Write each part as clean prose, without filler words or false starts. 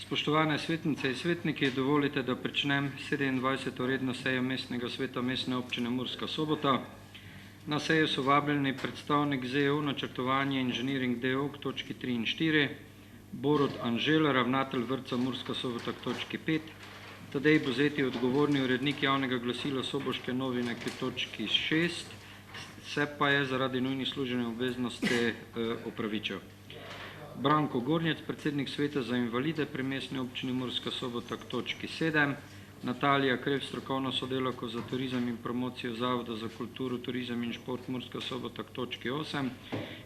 Spoštovane svetnice in svetniki, dovolite, da pričnem 27. redno sejo Mestnega sveta Mestne občine Murska Sobota. Na sejo so vabljeni predstavnik ZEU načrtovanje inženiring DO k točki 3 in 4, Borut Anžel, ravnatelj vrtca Murska Sobota k točki 5, Tadej Buzeti, odgovorni urednik javnega glasila Soboške novine k točki 6, se pa je zaradi nujnih služenja obveznosti opravičil. Branko Gornjec, predsednik sveta za invalide pri Mestni občini Murska Sobota k točki 7, Natalija Krev, strokovno sodelavko za turizem in promocijo Zavoda za kulturo, turizem in šport Murska Sobota k točki 8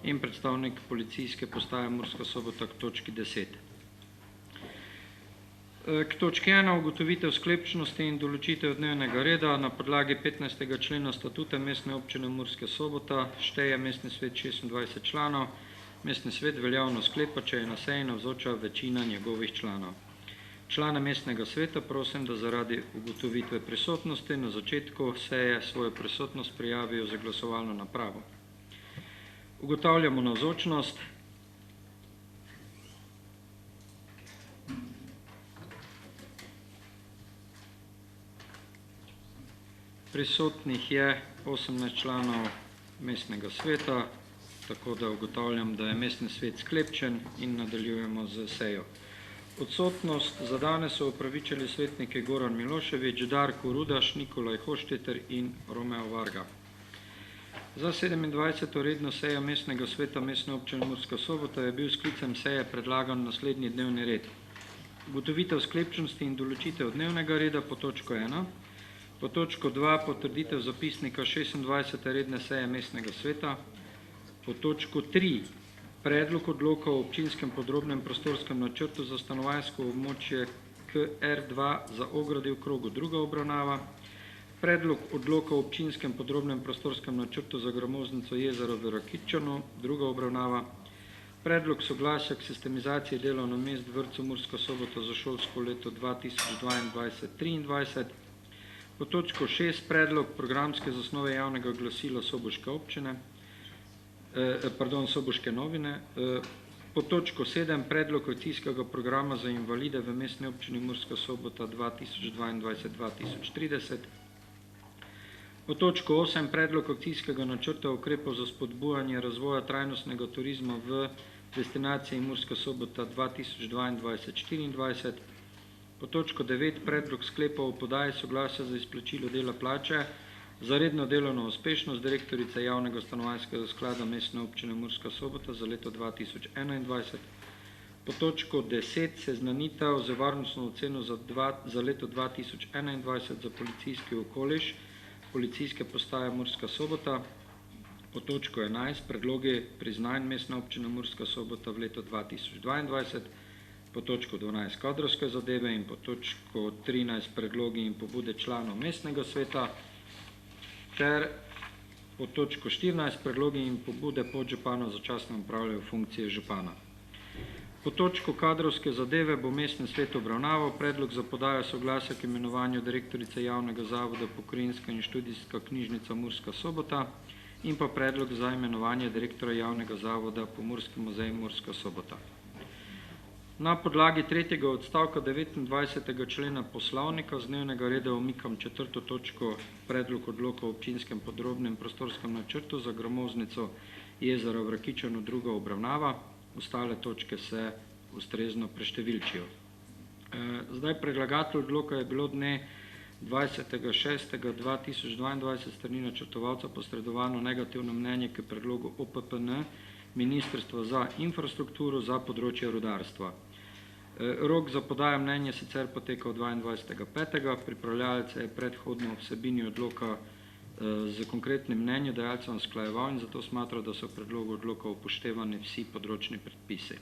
in predstavnik policijske postaje Murska Sobota k točki 10. K točki 1 ugotovitev sklepčnosti in določitev dnevnega reda. Na podlagi 15. člena statuta Mestne občine Murska Sobota šteje mestni svet 26 članov. Mestni svet veljavno sklepa, če je na seji navzoča večina njegovih članov. Člane mestnega sveta prosim, da zaradi ugotovitve prisotnosti na začetku seje svojo prisotnost prijavijo za glasovalno napravo. Ugotavljamo navzočnost. Prisotnih je 18 članov mestnega sveta, tako da ugotavljam, da je mestni svet sklepčen in nadaljujemo z sejo. Odsotnost za danes so upravičili svetniki Goran Miloševič, Darko Rudaš, Nikolaj Hošteter in Romeo Varga. Za 27. redno sejo Mestnega sveta Mestne občine Murska Sobota je bil sklicem seje predlagan naslednji dnevni red. Ugotovitev sklepčnosti in določitev dnevnega reda po točko 1, po točko 2 potrditev zapisnika 26. redne seje Mestnega sveta, po točko 3 predlog odloka o občinskem podrobnem prostorskem načrtu za stanovanjsko območje KR2 za Ograde v krogu druga obravnava, predlog odloka o občinskem podrobnem prostorskem načrtu za gramoznico jezero v Rakičanu druga obravnava, predlog soglasja k sistemizaciji delovno mest v vrtcu Murska Sobota za šolsko leto 2022-2023, po točko 6 predlog programske zasnove javnega glasila Soboške občine, Soboške novine, po točko 7 predlog akcijskega programa za invalide v Mestni občini Murska Sobota 2022-2030, po točko 8 predlog akcijskega načrta ukrepov za spodbujanje razvoja trajnostnega turizma v destinaciji Murska Sobota 2022-2024, po točko 9 predlog sklepa o podaji soglasja za izplačilo dela plače za redno delovno uspešnost direktorice javnega stanovanjskega sklada Mestne občine Murska Sobota za leto 2021, po točko 10 seznanitev za varnostno oceno za leto 2021 za policijski okoliš Policijske postaje Murska Sobota, po točko 11 predlogi priznanj Mestne občine Murska Sobota v leto 2022, po točko 12 kadrovske zadeve in po točko 13 predlogi in pobude članov mestnega sveta, ter po točko 14 predlogi in pobude podžupana začasno upravljajo funkcije župana. Po točko kadrovske zadeve bo mestni svet obravnaval predlog za podajo soglasja k imenovanju direktorice javnega zavoda Pokrajinska in študijska knjižnica Murska Sobota in pa predlog za imenovanje direktora javnega zavoda Pomurski muzej Murska Sobota. Na podlagi tretjega odstavka 29. člena poslovnika z dnevnega reda omikam 4. točko predlog odloka o občinskem podrobnem prostorskem načrtu za gramoznico jezera v Rakičanu druga obravnava, ostale točke se ustrezno preštevilčijo. Zdaj predlagatelj odloka je bilo dne 20.6.2022 strani načrtovalca posredovano negativno mnenje k predlogu OPPN Ministrstva za infrastrukturo za področje rudarstva. Rok za podajo mnenja sicer potekal 22.5. Pripravljalec je predhodno vsebini odloka z konkretnim mnenjodajalcem usklajeval in zato smatra, da so v predlogu odloka upoštevani vsi področni predpisi.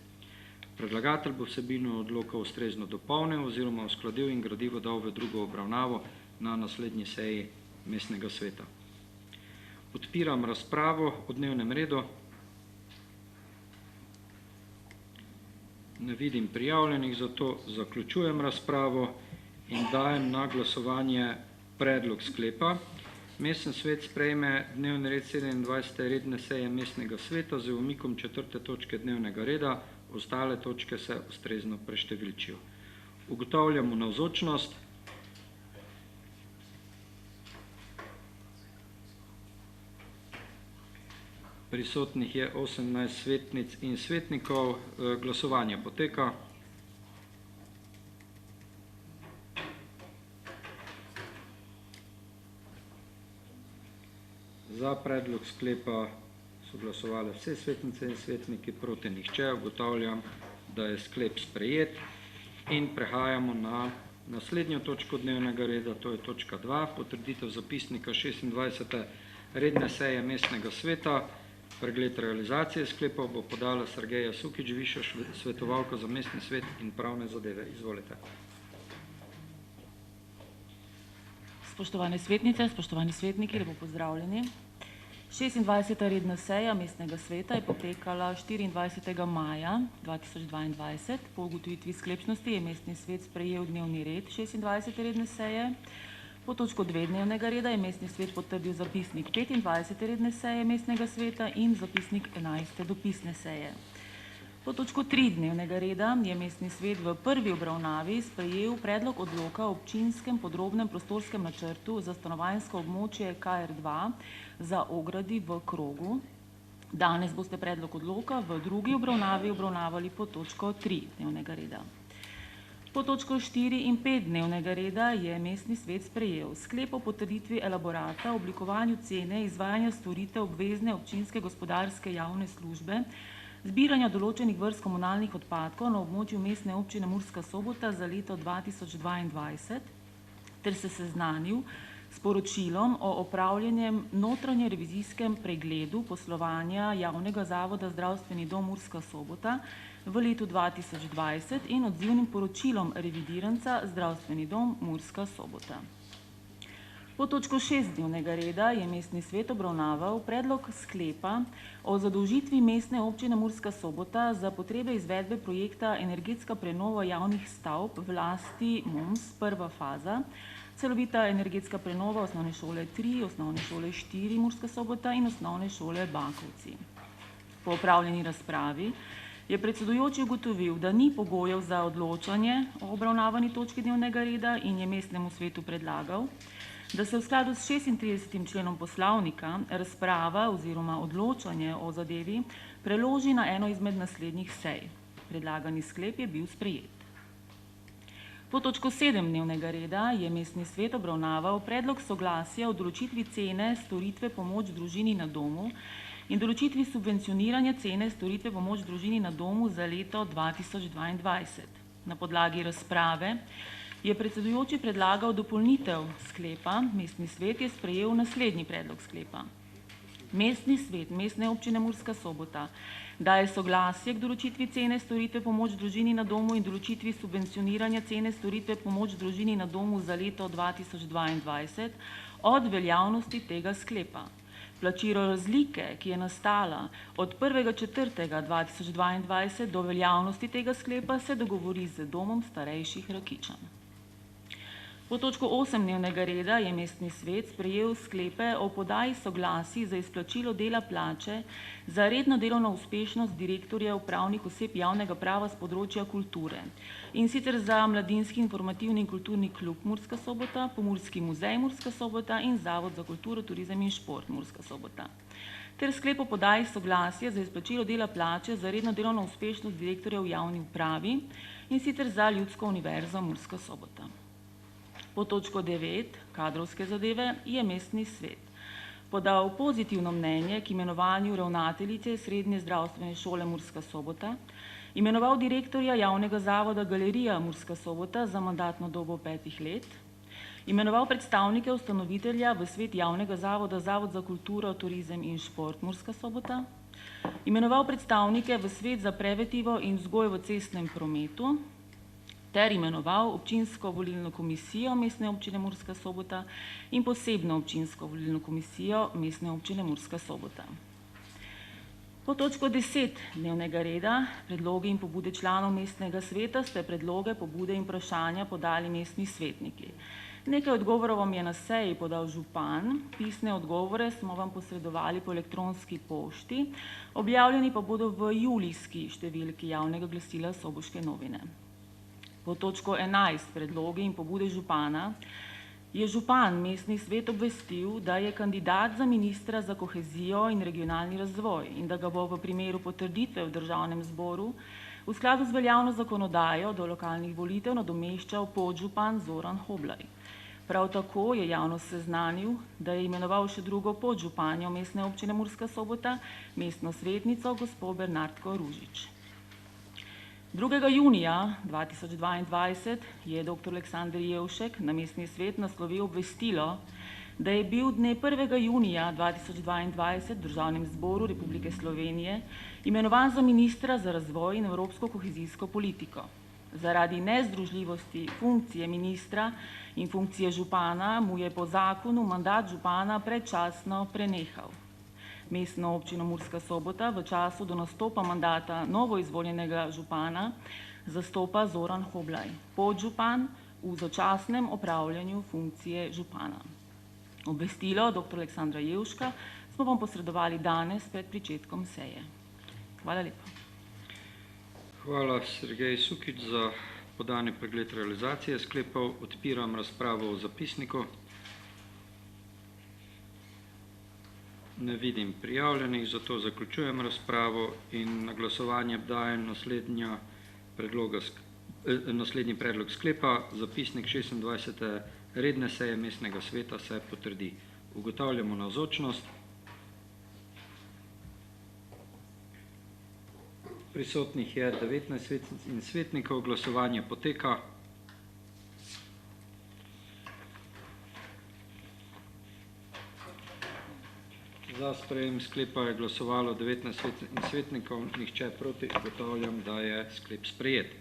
Predlagatelj bo vsebino odloka ustrezno dopolnil oziroma uskladil in gradivo dal v drugo obravnavo na naslednji seji mestnega sveta. Odpiram razpravo o dnevnem redu. Ne vidim prijavljenih, zato zaključujem razpravo in dajem na glasovanje predlog sklepa. Mestni svet sprejme dnevni red 27. redne seje mestnega sveta z umikom 4. točke dnevnega reda, ostale točke se ustrezno preštevilčijo. Ugotavljamo navzočnost. Prisotnih je 18 svetnic in svetnikov. Glasovanje poteka. Za predlog sklepa so glasovali vse svetnice in svetniki, proti nihče. Ugotavljam, da je sklep sprejet in prehajamo na naslednjo točko dnevnega reda, to je točka 2, potrditev zapisnika 26. redne seje mestnega sveta. Pregled realizacije sklepov bo podala Sergeja Sukič, višja svetovalka za mestni svet in pravne zadeve. Izvolite. Spoštovane svetnice, spoštovani svetniki, lepo pozdravljeni. 26. redna seja mestnega sveta je potekala 24. maja 2022. Po ugotovitvi sklepčnosti je mestni svet sprejel dnevni red 26. redne seje. Po točko 2 dnevnega reda je mestni svet potrdil zapisnik 25. redne seje mestnega sveta in zapisnik 11. dopisne seje. Po točko 3 dnevnega reda je mestni svet v prvi obravnavi sprejel predlog odloka o občinskem podrobnem prostorskem načrtu za stanovanjsko območje KR2 za Ogradi v Krogu. Danes boste predlog odloka v drugi obravnavi obravnavali po točko 3 dnevnega reda. Po točko 4 in 5 dnevnega reda je mestni svet sprejel sklep o potrditvi elaborata o oblikovanju cene izvajanja storitev obvezne občinske gospodarske javne službe zbiranja določenih vrst komunalnih odpadkov na območju mestne občine Murska Sobota za leto 2022 ter se seznanil s poročilom o opravljenem notranje revizijskem pregledu poslovanja javnega zavoda Zdravstveni dom Murska Sobota v letu 2020 in odzivnim poročilom revidiranca Zdravstveni dom Murska Sobota. Po točko 6 dnevnega reda je mestni svet obravnaval predlog sklepa o zadolžitvi mestne občine Murska Sobota za potrebe izvedbe projekta energetska prenova javnih stavb v lasti MOMS prva faza, celovita energetska prenova osnovne šole 3, osnovne šole 4 Murska Sobota in osnovne šole Bakovci. Po opravljeni razpravi je predsedujoči ugotovil, da ni pogojev za odločanje o obravnavani točki dnevnega reda in je mestnemu svetu predlagal, da se v skladu s 36. členom poslovnika razprava oziroma odločanje o zadevi preloži na eno izmed naslednjih sej. Predlagani sklep je bil sprejet. Po točko 7 dnevnega reda je mestni svet obravnaval predlog soglasja o določitvi cene storitve pomoč družini na domu in določitvi subvencioniranja cene storitve pomoč družini na domu za leto 2022. Na podlagi razprave je predsedujoči predlagal dopolnitev sklepa. Mestni svet je sprejel naslednji predlog sklepa. Mestni svet Mestne občine Murska Sobota daje soglasje k določitvi cene storitve pomoč družini na domu in določitvi subvencioniranja cene storitve pomoč družini na domu za leto 2022 od veljavnosti tega sklepa. Plačilo razlike, ki je nastala od 1.4.2022 do veljavnosti tega sklepa, se dogovori z domom starejših Rakičan. Po točko 8 dnevnega reda je mestni svet sprejel sklepe o podaji soglasij za izplačilo dela plače za redno delovno uspešnost direktorja upravnih oseb javnega prava z področja kulture, in sicer za Mladinski informativni in kulturni klub Murska Sobota, Pomurski muzej Murska Sobota in Zavod za kulturo, turizem in šport Murska Sobota. Ter sklep o podaji soglasja za izplačilo dela plače za redno delovno uspešnost direktorja v javni upravi, in sicer za Ljudsko univerzo Murska Sobota. Po točko 9, kadrovske zadeve, je mestni svet podal pozitivno mnenje k imenovanju ravnateljice Srednje zdravstvene šole Murska Sobota, imenoval direktorja javnega zavoda Galerija Murska Sobota za mandatno dobo 5 let, imenoval predstavnike ustanovitelja v svet javnega zavoda Zavod za kulturo, turizem in šport Murska Sobota, imenoval predstavnike v svet za preventivo in vzgojo v cestnem prometu, ter imenoval občinsko volilno komisijo Mestne občine Murska Sobota in posebno občinsko volilno komisijo Mestne občine Murska Sobota. Po točko 10 dnevnega reda, predlogi in pobude članov mestnega sveta, ste predloge, pobude in vprašanja podali mestni svetniki. Nekaj odgovorov vam je na seji podal župan, pisne odgovore smo vam posredovali po elektronski pošti, objavljeni pa bodo v julijski številki javnega glasila Soboške novine. Pod točko 11 predlogi in pobude župana je župan mestni svet obvestil, da je kandidat za ministra za kohezijo in regionalni razvoj in da ga bo v primeru potrditve v državnem zboru v skladu z veljavno zakonodajo do lokalnih volitev nadomeščal podžupan Zoran Hoblaj. Prav tako je javnost seznanil, da je imenoval še drugo podžupanjo Mestne občine Murska Sobota, mestno svetnico gospo Bernardko Ružič. 2. junija 2022 je dr. Aleksander Jevšek na mestni svet naslovil obvestilo, da je bil dne 1. junija 2022 v Državnem zboru Republike Slovenije imenovan za ministra za razvoj in evropsko kohezijsko politiko. Zaradi nezdružljivosti funkcije ministra in funkcije župana mu je po zakonu mandat župana predčasno prenehal. Mestno občino Murska Sobota v času do nastopa mandata novoizvoljenega župana zastopa Zoran Hoblaj, podžupan v začasnem opravljanju funkcije župana. Obvestilo dr. Aleksandra Jevška smo vam posredovali danes pred pričetkom seje. Hvala lepa. Hvala, Sergej Sukič, za podani pregled realizacije sklepov. Odpiram razpravo o zapisniku. Ne vidim prijavljenih, zato zaključujem razpravo in na glasovanje dajem naslednji predlog sklepa. Zapisnik 26. redne seje mestnega sveta se potrdi. Ugotavljamo navzočnost. Prisotnih je 19 svetnic in svetnikov, glasovanje poteka. Za sprejem sklepa je glasovalo 19 svetnic in svetnikov, nihče proti, ugotavljam, da je sklep sprejet.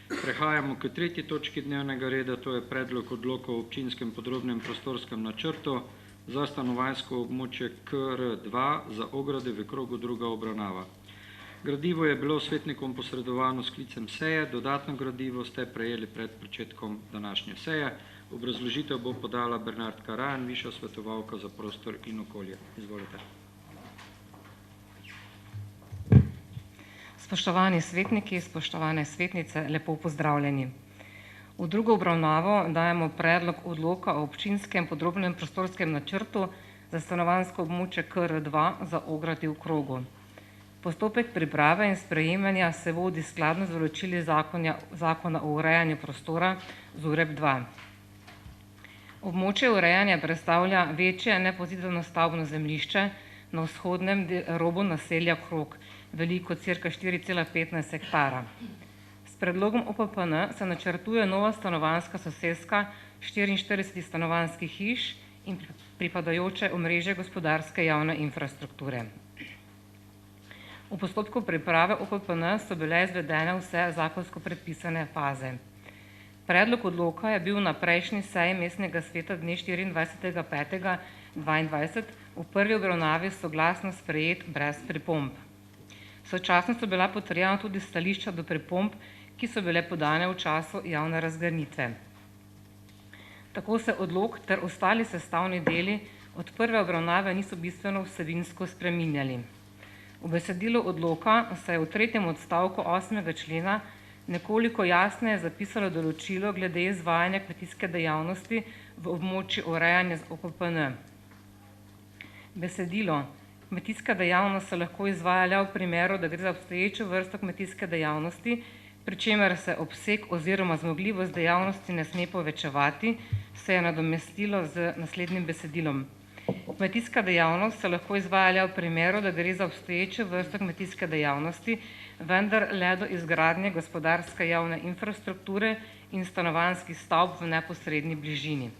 Prehajamo k 3. točki dnevnega reda, to je predlog odloka o občinskem podrobnem prostorskem načrtu za stanovanjsko območje KR2 za ograde v krogu druga obravnava. Gradivo je bilo svetnikom posredovano s sklicem seje, dodatno gradivo ste prejeli pred pričetkom današnje seje. Obrazložitev bo podala Bernardka Rajan, višja svetovalka za prostor in okolje. Izvolite. Spoštovani svetniki, spoštovane svetnice, lepo pozdravljeni. V drugo obravnavo dajemo predlog odloka o občinskem podrobnem prostorskem načrtu za stanovanjsko območje KR2 za ograde v krogu. Postopek priprave in sprejemanja se vodi skladno z določili zakona o urejanju prostora ZUREP2. Območje urejanja predstavlja večje nepozidano stavbno zemljišče na vzhodnem robu naselja Krog, veliko cirka 4,15 hektara. S predlogom OPPN se načrtuje nova stanovanjska soseska 44 stanovanjskih hiš in pripadajoče omrežje gospodarske javne infrastrukture. V postopku priprave OPPN so bile izvedene vse zakonsko predpisane faze. Predlog odloka je bil na prejšnji seji mestnega sveta dne 24.5.2022 v prvi obravnavi soglasno sprejet brez pripomb. Sočasno so bila potrjena tudi stališča do pripomb, ki so bile podane v času javne razgrnitve. Tako se odlok ter ostali sestavni deli od prve obravnave niso bistveno vsebinsko spreminjali. V besedilu odloka se je v 3. odstavku 8. člena nekoliko jasneje zapisalo določilo glede izvajanja kmetijske dejavnosti v območju urejanja z OPPN. Besedilo: kmetijska dejavnost se lahko izvaja le v primeru, da gre za obstoječo vrsto kmetijske dejavnosti, pri čemer se obseg oziroma zmogljivost dejavnosti ne sme povečevati, se je nadomestilo z naslednjim besedilom. Kmetijska dejavnost se lahko izvaja le v primeru, da gre za obstoječo vrsto kmetijske dejavnosti, vendar le do izgradnje gospodarske javne infrastrukture in stanovanjskih stavb v neposredni bližini.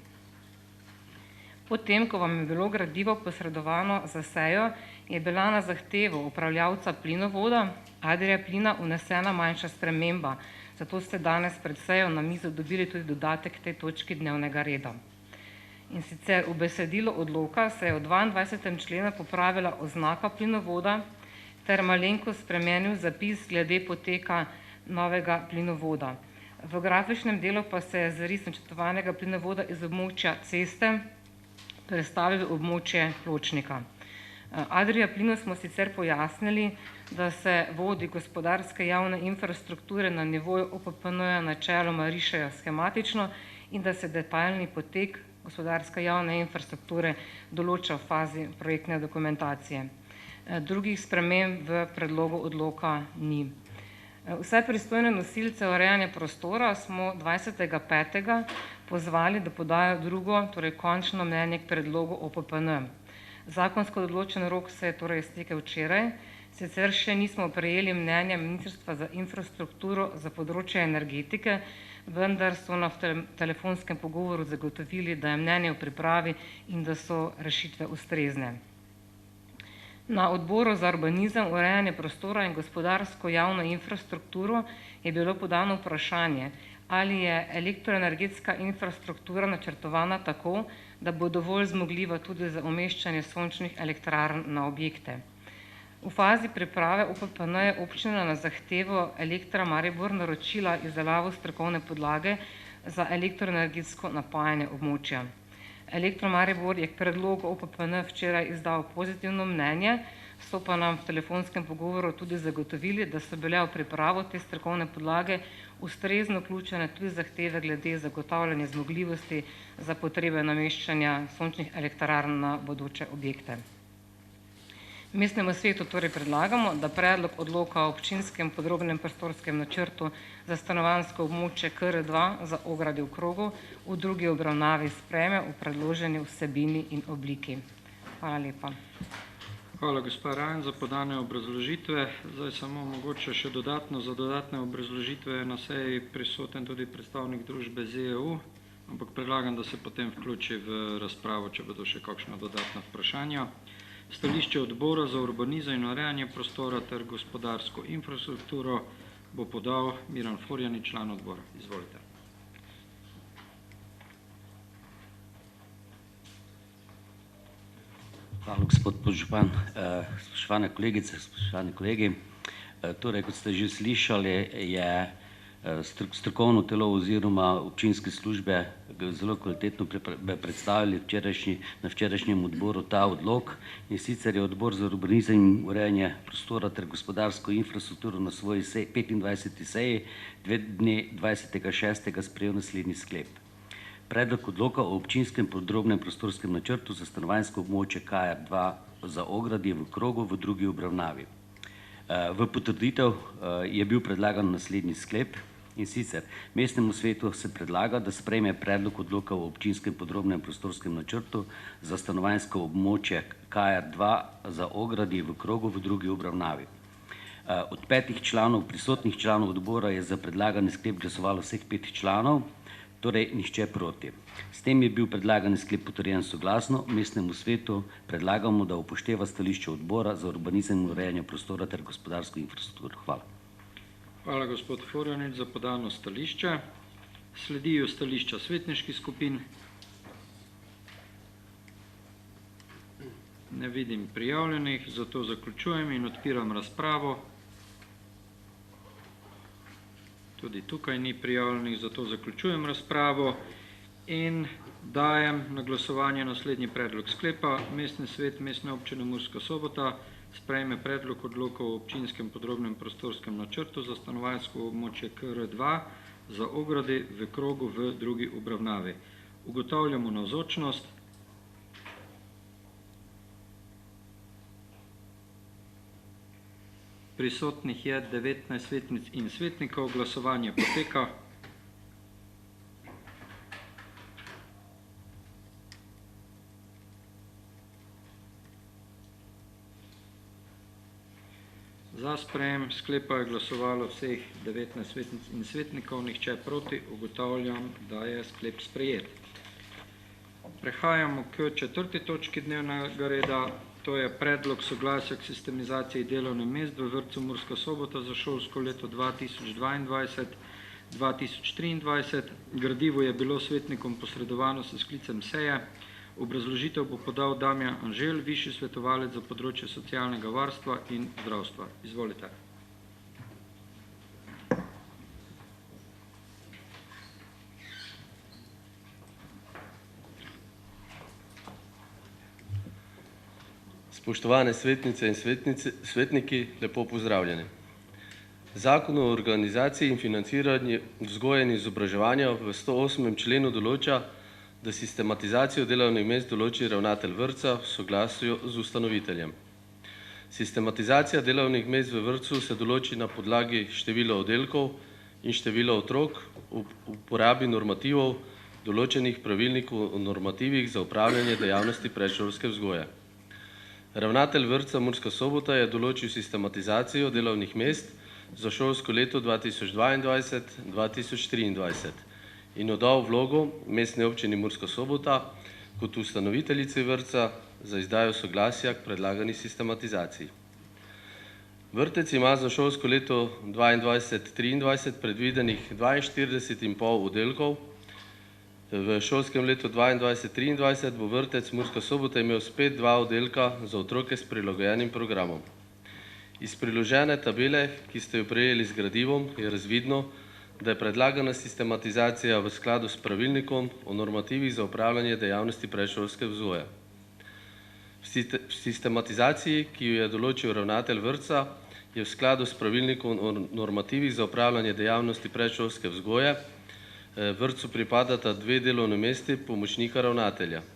Potem, ko vam je bilo gradivo posredovano za sejo, je bila na zahtevo upravljavca plinovoda Adria Plina vnesena manjša sprememba, zato ste danes pred sejo na mizo dobili tudi dodatek k tej točki dnevnega reda. In sicer v besedilu odloka se je v 22. členu popravila oznaka plinovoda ter malenkost spremenil zapis glede poteka novega plinovoda. V grafičnem delu pa se je zaris načrtovanega plinovoda iz območja ceste prestavil v območje pločnika. Adria Plinu smo sicer pojasnili, da se vodi gospodarske javne infrastrukture na nivoju OPPN-ja načeloma rišejo schematično in da se detaljni potek gospodarske javne infrastrukture določa v fazi projektne dokumentacije. Drugih sprememb v predlogu odloka ni. Vse pristojne nosilce urejanja prostora smo 20.5. pozvali, da podajo drugo, torej končno mnenje k predlogu OPPN. Zakonsko določen rok se je torej iztekel včeraj, sicer še nismo prejeli mnenja Ministrstva za infrastrukturo za področje energetike, vendar so nam v telefonskem pogovoru zagotovili, da je mnenje v pripravi in da so rešitve ustrezne. Na odboru za urbanizem, urejanje prostora in gospodarsko javno infrastrukturo je bilo podano vprašanje, ali je elektroenergetska infrastruktura načrtovana tako, da bo dovolj zmogljiva tudi za umeščanje sončnih elektrarn na objekte. V fazi priprave OPPN je občina na zahtevo Elektra Maribor naročila izdelavo strokovne podlage za elektroenergetsko napajanje območja. Elektro Maribor je k predlogu OPPN včeraj izdal pozitivno mnenje, so pa nam v telefonskem pogovoru tudi zagotovili, da so bile v pripravo te strokovne podlage ustrezno vključene tudi zahteve glede zagotavljanja zmogljivosti za potrebe nameščanja sončnih elektrarn na bodoče objekte. Mestnemu svetu torej predlagamo, da predlog odloka o občinskem podrobnem prostorskem načrtu za stanovanjsko območje KR2 za Ograde v Krogu v drugi obravnavi sprejme v predloženi vsebini in obliki. Hvala lepa. Hvala, gospa Rajan, za podane obrazložitve. Zdaj samo mogoče še dodatno, za dodatne obrazložitve na seji prisoten tudi predstavnik družbe ZEU, ampak predlagam, da se potem vključi v razpravo, če bodo še kakšna dodatna vprašanja. Stališče odbora za urbanizem in urejanje prostora ter gospodarsko infrastrukturo bo podal Miran Furjanič, član odbora. Izvolite. Hvala, gospod podžupan. Spoštovane kolegice, spoštovani kolegi. Torej, kot ste že slišali, je strokovno telo oziroma občinske službe zelo kvalitetno predstavili na včerajšnjem odboru ta odlok, in sicer je odbor za urbanizem in urejanje prostora ter gospodarsko infrastrukturo na svoji 25. seji dne 20.6. sprejel naslednji sklep. Predlog odloka o občinskem podrobnem prostorskem načrtu za stanovanjsko območje KR2 za Ogradje v Krogu v drugi obravnavi. V potrditev je bil predlagan naslednji sklep, in sicer mestnemu svetu se predlaga, da sprejme predlog odloka o občinskem podrobnem prostorskem načrtu za stanovanjsko območje KR2 za Ogradje v Krogu v drugi obravnavi. Od 5 članov, prisotnih članov odbora, je za predlagani sklep glasovalo vseh 5 članov, torej nihče proti. S tem je bil predlagani sklep potrjen soglasno. Mestnemu svetu predlagamo, da upošteva stališče odbora za urbanizem in urejanje prostora ter gospodarsko infrastrukturo. Hvala. Hvala, gospod Furjanič, za podano stališče. Sledijo stališča svetniških skupin. Ne vidim prijavljenih, zato zaključujem in odpiram razpravo. Tudi tukaj ni prijavljenih, zato zaključujem razpravo in dajem na glasovanje naslednji predlog sklepa. Mestni svet Mestne občine Murska Sobota sprejme predlog odloka o občinskem podrobnem prostorskem načrtu za stanovanjsko območje KR2 za Ograde v Krogu v drugi obravnavi. Ugotavljamo navzočnost. Prisotnih je 19 svetnic in svetnikov. Glasovanje poteka. Za sprejem sklepa je glasovalo vseh 19 svetnic in svetnikov, nihče proti. Ugotavljam, da je sklep sprejet. Prehajamo k 4. točki dnevnega reda, to je predlog soglasja k sistemizaciji delovnih mest v vrtcu Murska Sobota za šolsko leto 2022-2023. Gradivo je bilo svetnikom posredovano s sklicem seje. Obrazložitev bo podal Damjan Anžel, višji svetovalec za področje socialnega varstva in zdravstva. Izvolite. Spoštovane svetnice in svetniki, lepo pozdravljeni. Zakon o organizaciji in financiranju vzgoje in izobraževanja v 108. členu določa, da sistematizacijo delovnih mest določi ravnatelj vrtca v soglasju z ustanoviteljem. Sistematizacija delovnih mest v vrtcu se določi na podlagi števila oddelkov in števila otrok v uporabi normativov, določenih pravilnikov o normativih za upravljanje dejavnosti predšolske vzgoje. Ravnatelj vrtca Murska Sobota je določil sistematizacijo delovnih mest za šolsko leto 2022-2023 in oddal vlogo Mestni občini Murska Sobota kot ustanoviteljici vrtca za izdajo soglasja k predlagani sistematizaciji. Vrtec ima za šolsko leto 2022-2023 predvidenih 42,5 oddelkov. V šolskem letu 2022-2023 bo vrtec Murska Sobota imel spet 2 oddelka za otroke s prilagojenim programom. Iz priložene tabele, ki ste jo prejeli z gradivom, je razvidno, da je predlagana sistematizacija v skladu s pravilnikom o normativih za upravljanje dejavnosti predšolske vzgoje. V sistematizaciji, ki jo je določil ravnatelj vrtca, je v skladu s pravilnikom o normativih za upravljanje dejavnosti predšolske vzgoje vrtcu pripadata 2 delovni mesti pomočnika ravnatelja.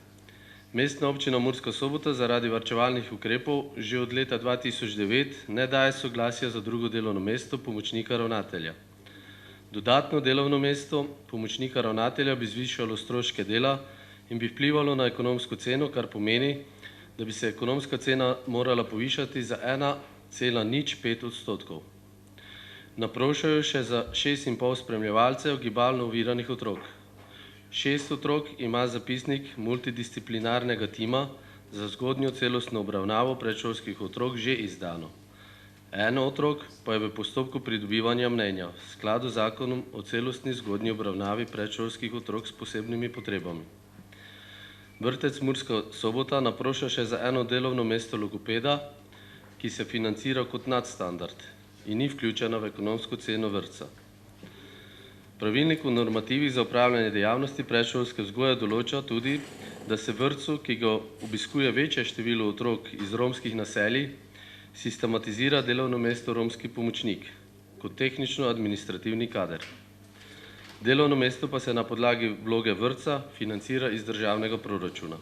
Mestna občina Murska Sobota zaradi varčevalnih ukrepov že od leta 2009 ne daje soglasja za drugo delovno mesto pomočnika ravnatelja. Dodatno delovno mesto pomočnika ravnatelja bi zvišalo stroške dela in bi vplivalo na ekonomsko ceno, kar pomeni, da bi se ekonomska cena morala povišati za 1,05 odstotkov. Naprošajo še za 6,5 spremljevalcev gibalno oviranih otrok. 6 otrok ima zapisnik multidisciplinarnega tima za zgodnjo celostno obravnavo predšolskih otrok že izdano. 1 otrok pa je v postopku pridobivanja mnenja v skladu z zakonom o celostni zgodnji obravnavi predšolskih otrok s posebnimi potrebami. Vrtec Murska Sobota naproša še za 1 delovno mesto logopeda, ki se financira kot nadstandard in ni vključena v ekonomsko ceno vrtca. Pravilnik o normativih za upravljanje dejavnosti predšolske vzgoje določa tudi, da se vrtcu, ki ga obiskuje večje število otrok iz romskih naselij, sistematizira delovno mesto romski pomočnik kot tehnično-administrativni kader. Delovno mesto pa se na podlagi vloge vrtca financira iz državnega proračuna.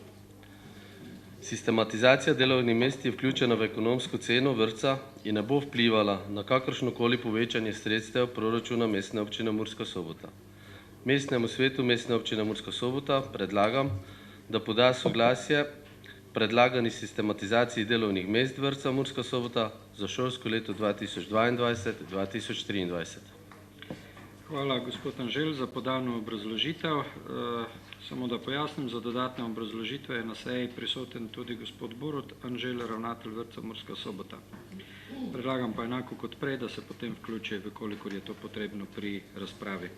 Sistematizacija delovnih mest je vključena v ekonomsko ceno vrtca in ne bo vplivala na kakršnokoli povečanje sredstev proračuna Mestne občine Murska Sobota. Mestnemu svetu Mestne občine Murska Sobota predlagam, da poda soglasje predlagani sistematizaciji delovnih mest vrtca Murska Sobota za šolsko leto 2022-2023. Hvala, gospod Anžel, za podano obrazložitev. Samo da pojasnim, za dodatne obrazložitve je na seji prisoten tudi gospod Borut Anžel, ravnatelj vrtca Murska Sobota. Predlagam pa enako kot prej, da se potem vključi, kolikor je to potrebno pri razpravi.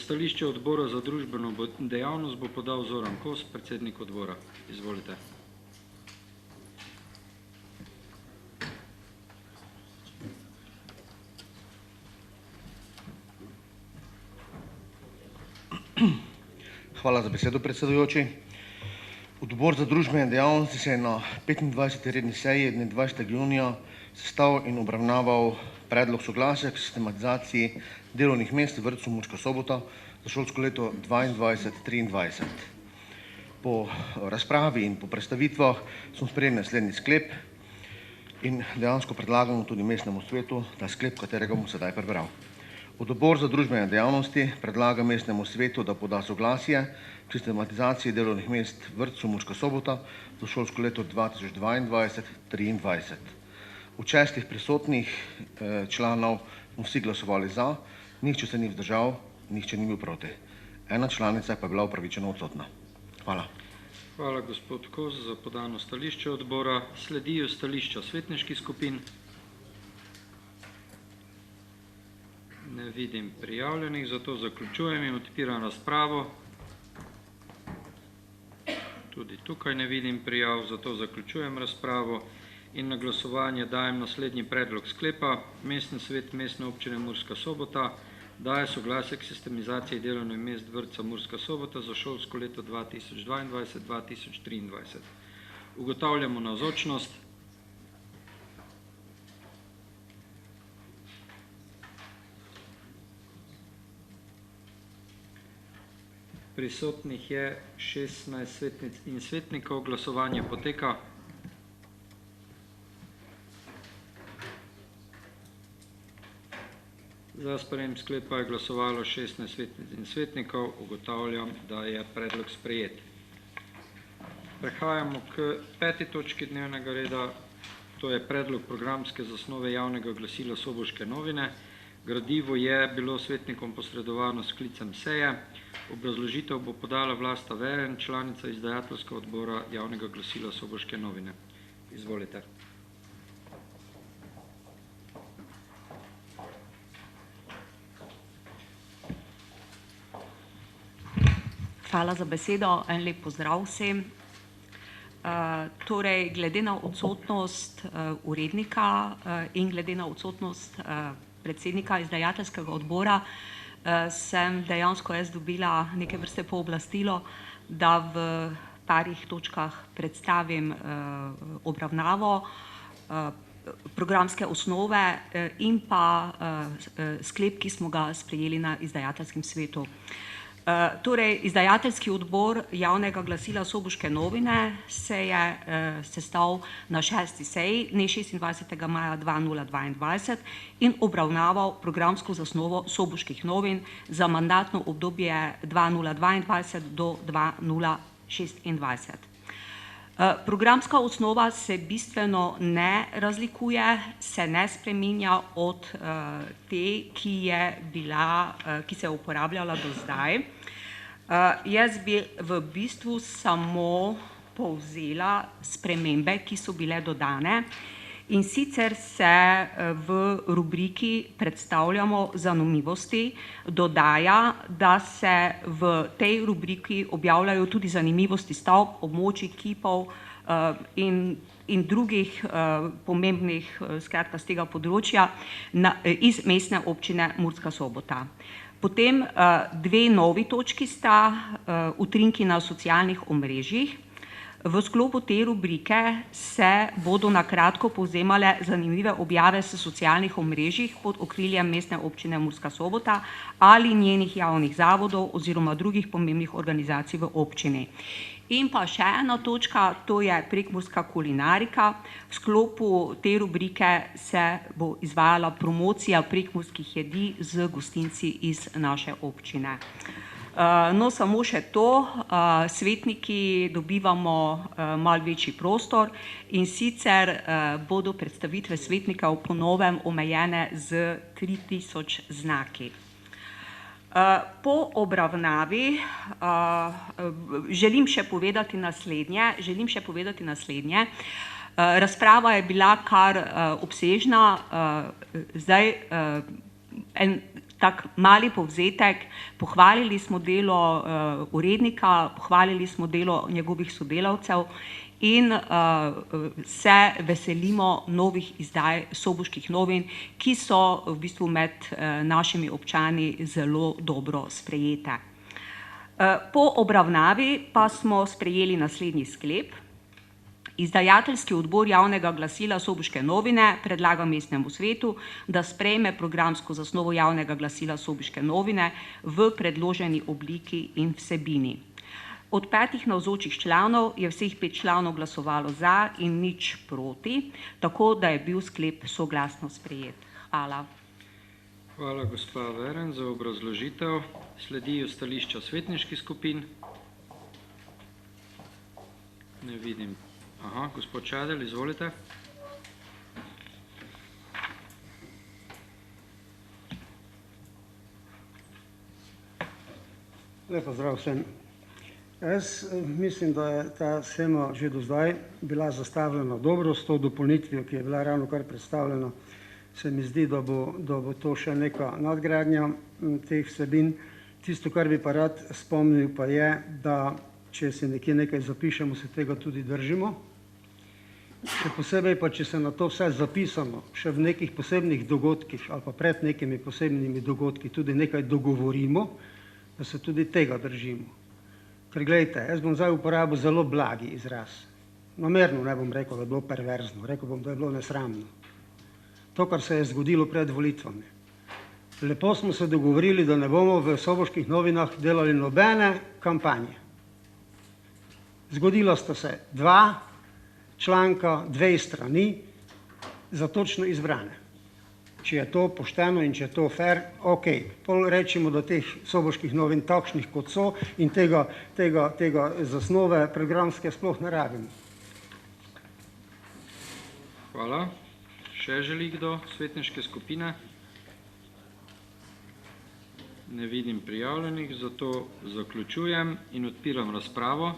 Stališče odbora za družbeno dejavnost bo podal Zoran Kos, predsednik odbora. Izvolite. Hvala za besedo, predsedujoči. Odbor za družbene dejavnosti se je na 25. redni seji dne 20. junija sestal in obravnaval predlog soglasja k sistematizaciji delovnih mest v vrtcu Murska Sobota za šolsko leto 2022-2023. Po razpravi in po predstavitvah smo sprejeli naslednji sklep in dejansko predlagamo tudi mestnemu svetu ta sklep, katerega bom sedaj prebral. Odbor za družbene dejavnosti predlaga mestnemu svetu, da poda soglasje k sistematizaciji delovnih mest vrtcu Murska Sobota za šolsko leto 2022-2023. Od 6 prisotnih članov smo vsi glasovali za, nihče se ni vzdržal, nihče ni bil proti. 1 članica pa je bila upravičeno odsotna. Hvala. Hvala, gospod Kos, za podano stališče odbora. Sledijo stališča svetniških skupin. Ne vidim prijavljenih, zato zaključujem in odpiram razpravo. Tudi tukaj ne vidim prijav, zato zaključujem razpravo in na glasovanje dajem naslednji predlog sklepa. Mestni svet Mestne občine Murska Sobota daje soglasje k sistemizaciji delovnih mest vrtca Murska Sobota za šolsko leto 2022-2023. Ugotavljamo navzočnost. Prisotnih je 16 svetnic in svetnikov, glasovanje poteka. Za sprejem sklepa je glasovalo 16 svetnic in svetnikov, ugotavljam, da je predlog sprejet. Prehajamo k 5. točki dnevnega reda, to je predlog programske zasnove javnega glasila Soboške novine. Gradivo je bilo svetnikom posredovano s sklicem seje. Obrazložitev bo podala Vlasta Veren, članica izdajateljskega odbora javnega glasila Soboške novine. Izvolite. Hvala za besedo, en lep pozdrav vsem. Torej, glede na odsotnost urednika in glede na odsotnost predsednika izdajateljskega odbora, sem dejansko jaz dobila neke vrste pooblastilo, da v parih točkah predstavim obravnavo programske osnove in pa sklep, ki smo ga sprejeli na izdajateljskem svetu. Torej, izdajateljski odbor javnega glasila Soboške novine se je sestal na 6. seji dne 26. maja 2022 in obravnaval programsko zasnovo Soboških novin za mandatno obdobje 2022 do 2026. Programska osnova se bistveno ne razlikuje, se ne spreminja od te, ki se je uporabljala do zdaj. Jaz bi v bistvu samo povzela spremembe, ki so bile dodane, in sicer se v rubriki Predstavljamo zanimivosti dodaja, da se v tej rubriki objavljajo tudi zanimivosti stavb, območij, kipov in drugih pomembnih, skratka z tega področja iz mestne občine Murska Sobota. Potem dve novi točki sta utrinki na socialnih omrežjih. V sklopu te rubrike se bodo na kratko povzemale zanimive objave s socialnih omrežjih pod okriljem mestne občine Murska Sobota ali njenih javnih zavodov oziroma drugih pomembnih organizacij v občini. In pa še ena točka, to je prekmurska kulinarika. V sklopu te rubrike se bo izvajala promocija prekmurskih jedi z gostinci iz naše občine. No, samo še to, svetniki dobivamo malo večji prostor in sicer bodo predstavitve svetnikov po novem omejene z 3000 znaki. Po obravnavi želim še povedati naslednje. Razprava je bila kar obsežna, zdaj en tak mali povzetek, pohvalili smo delo urednika, pohvalili smo delo njegovih sodelavcev in se veselimo novih izdaj Soboških novin, ki so v bistvu med našimi občani zelo dobro sprejete. Po obravnavi pa smo sprejeli naslednji sklep. Izdajateljski odbor javnega glasila Soboške novine predlaga mestnemu svetu, da sprejme programsko zasnovo javnega glasila Soboške novine v predloženi obliki in vsebini. Od 5 navzočih članov je vseh 5 članov glasovalo za in nič proti, tako da je bil sklep soglasno sprejet. Hvala. Hvala, gospa Veren, za obrazložitev. Sledijo stališča svetniških skupin. Ne vidim. Aha, gospod Čadelj, izvolite. Lep pozdrav vsem. Jaz mislim, da je ta shema že do zdaj bila zastavljena dobro, s to dopolnitvijo, ki je bila ravno kar predstavljena. Se mi zdi, da bo to še neka nadgradnja teh vsebin. Tisto, kar bi pa rad spomnil, pa je, da če si nekje nekaj zapišemo, se tega tudi držimo. Še posebej pa, če se na to vse zapisano, še v nekih posebnih dogodkih ali pa pred nekimi posebnimi dogodki tudi nekaj dogovorimo, da se tudi tega držimo. Ker gledajte, jaz bom zdaj uporabil zelo blagi izraz. namerno ne bom rekel, da je bilo perverzno, rekel bom, da je bilo nesramno. To, kar se je zgodilo pred volitvami. Lepo smo se dogovorili, da ne bomo v Soboških novinah delali nobene kampanje. Zgodila sta se 2 članka, 2 strani za točno izbrane. Če je to pošteno in če je to fair, ok. Pol rečemo, da teh Soboških novin takšnih, kot so, in tega zasnove programske sploh ne rabimo. Hvala. Še želi kdo svetniške skupine? Ne vidim prijavljenih, zato zaključujem in odpiram razpravo.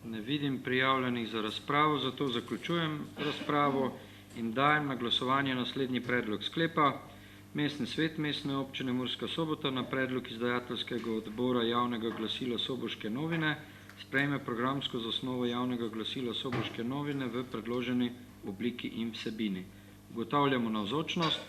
Ne vidim prijavljenih za razpravo, zato zaključujem razpravo in dajem na glasovanje naslednji predlog sklepa. Mestni svet Mestne občine Murska Sobota na predlog izdajateljskega odbora javnega glasila Soboške novine sprejme programsko zasnovo javnega glasila Soboške novine v predloženi obliki in vsebini. Ugotavljamo navzočnost.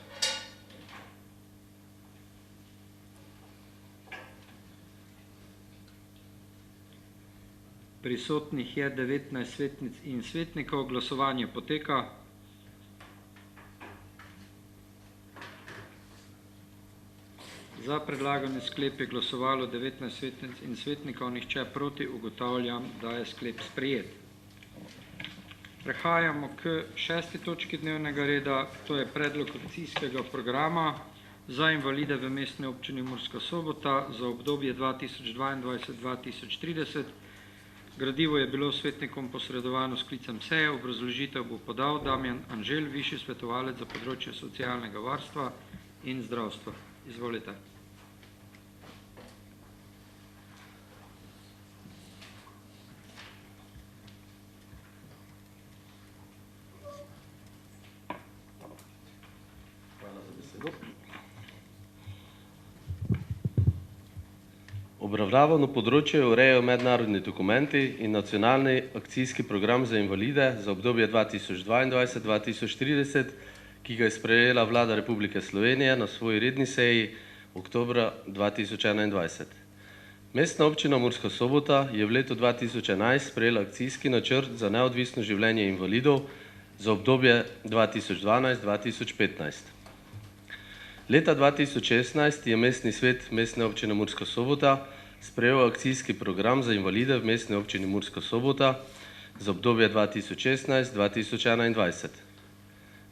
Prisotnih je 19 svetnic in svetnikov. Glasovanje poteka. Za predlagani sklep je glasovalo 19 svetnic in svetnikov, nihče proti. Ugotavljam, da je sklep sprejet. Prehajamo k 6. točki dnevnega reda, to je predlog akcijskega programa za invalide v Mestni občini Murska Sobota za obdobje 2022-2030. Gradivo je bilo svetnikom posredovano s sklicem seje, obrazložitev bo podal Damjan Anžel, višji svetovalec za področje socialnega varstva in zdravstva. Izvolite. Obravnavano področje urejajo mednarodni dokumenti in nacionalni akcijski program za invalide za obdobje 2022-2030, ki ga je sprejela Vlada Republike Slovenije na svoji redni seji oktobra 2021. Mestna občina Murska Sobota je v letu 2011 sprejela akcijski načrt za neodvisno življenje invalidov za obdobje 2012-2015. Leta 2016 je Mestni svet Mestne občine Murska Sobota sprejel akcijski program za invalide v Mestni občini Murska Sobota za obdobje 2016-2021.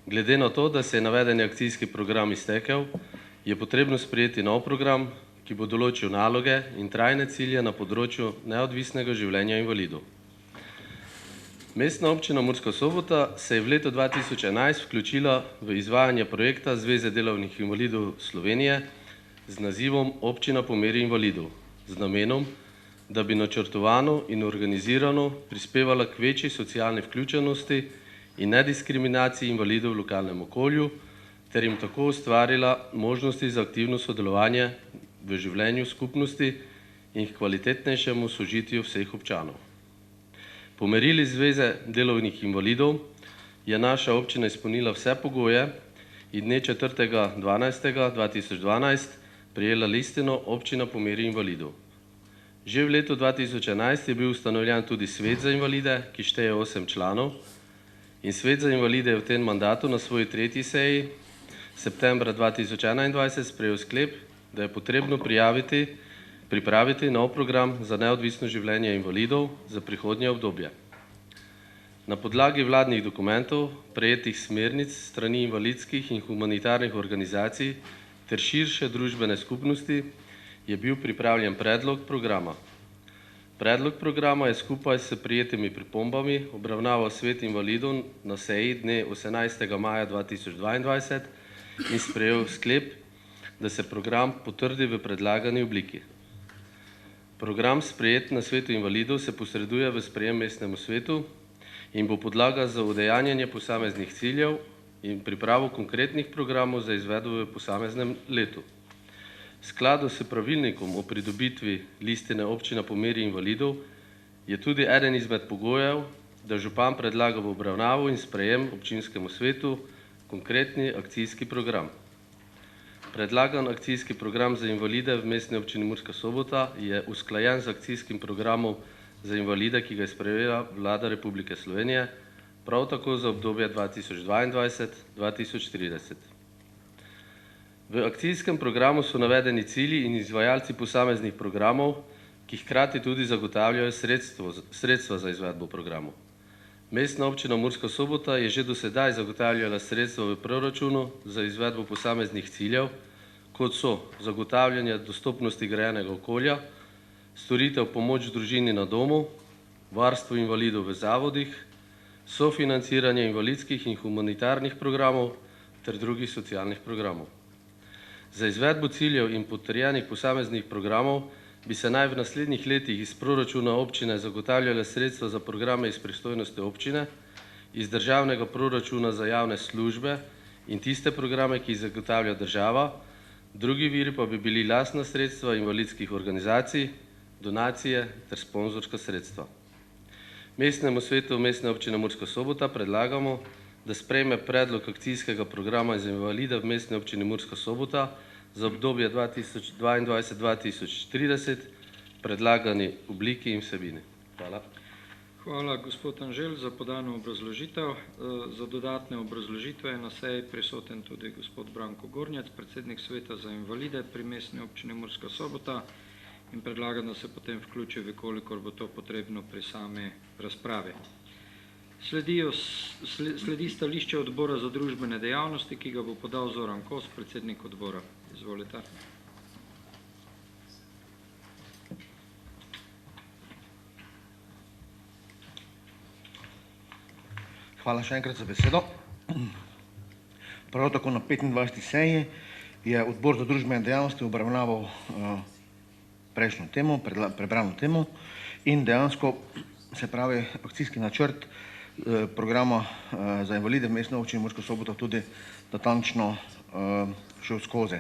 Glede na to, da se je navedeni akcijski program iztekel, je potrebno sprejeti nov program, ki bo določil naloge in trajne cilje na področju neodvisnega življenja invalidov. Mestna občina Murska Sobota se je v letu 2011 vključila v izvajanje projekta Zveze delovnih invalidov Slovenije z nazivom Občina po meri invalidov, z namenom, da bi načrtovano in organizirano prispevala k večji socialni vključenosti in nediskriminaciji invalidov v lokalnem okolju, ter jim tako ustvarila možnosti za aktivno sodelovanje v življenju skupnosti in k kvalitetnejšemu sožitju vseh občanov. Po merili Zveze delovnih invalidov je naša občina izpolnila vse pogoje in dne 4.12.2012 prejela listino Občina po meri invalidov. Že v letu 2011 je bil ustanovljen tudi Svet za invalide, ki šteje 8 članov, in Svet za invalide je v tem mandatu na svoji 3. seji septembra 2021 sprejel sklep, da je potrebno pripraviti nov program za neodvisno življenje invalidov za prihodnje obdobje. Na podlagi vladnih dokumentov, prejetih smernic strani invalidskih in humanitarnih organizacij ter širše družbene skupnosti je bil pripravljen predlog programa. Predlog programa je skupaj s prejetimi pripombami obravnaval Svet invalidov na seji dne 18. maja 2022 in sprejel sklep, da se program potrdi v predlagani obliki. Program sprejet na Svetu invalidov se posreduje v sprejem mestnemu svetu in bo podlaga za udejanjanje posameznih ciljev in pripravo konkretnih programov za izvedbo v posameznem letu. V skladu s pravilnikom o pridobitvi listine Občina po meri invalidov je tudi eden izmed pogojev, da župan predlaga v obravnavo in sprejem občinskemu svetu konkretni akcijski program. Predlagan akcijski program za invalide v Mestni občini Murska Sobota je usklajen z akcijskim programom za invalide, ki ga je sprejela Vlada Republike Slovenije, prav tako za obdobje 2022-2030. V akcijskem programu so navedeni cilji in izvajalci posameznih programov, ki hkrati tudi zagotavljajo sredstva za izvedbo programov. Mestna občina Murska Sobota je že do sedaj zagotavljala sredstva v proračunu za izvedbo posameznih ciljev, kot so zagotavljanje dostopnosti grajenega okolja, storitev pomoč družini na domu, varstvo invalidov v zavodih, sofinanciranje invalidskih in humanitarnih programov ter drugih socialnih programov. Za izvedbo ciljev in potrjenih posameznih programov bi se naj v naslednjih letih iz proračuna občine zagotavljale sredstva za programe iz pristojnosti občine, iz državnega proračuna za javne službe in tiste programe, ki jih zagotavlja država, drugi viri pa bi bili lastna sredstva invalidskih organizacij, donacije ter sponzorska sredstva. Mestnemu svetu Mestne občine Murska Sobota predlagamo, da sprejme predlog akcijskega programa za invalide v Mestni občini Murska Sobota za obdobje 2022-2030, predlagani obliki in vsebini. Hvala. Hvala, gospod Anžel, za podano obrazložitev. Za dodatne obrazložitve je na seji prisoten tudi gospod Branko Gornjac, predsednik Sveta za invalide pri Mestni občini Murska Sobota, in predlagam, da se potem vključi, kolikor bo to potrebno pri sami razpravi. Sledi stališče odbora za družbene dejavnosti, ki ga bo podal Zoran Kos, predsednik odbora. Izvolite. Hvala še enkrat za besedo. Prav tako na 25. seji je odbor za družbene dejavnosti obravnaval prejšnjo temo, prebrano temo, in dejansko, se pravi, akcijski načrt programa za invalide v Mestni občini Murska Sobota tudi natančno šel skozi.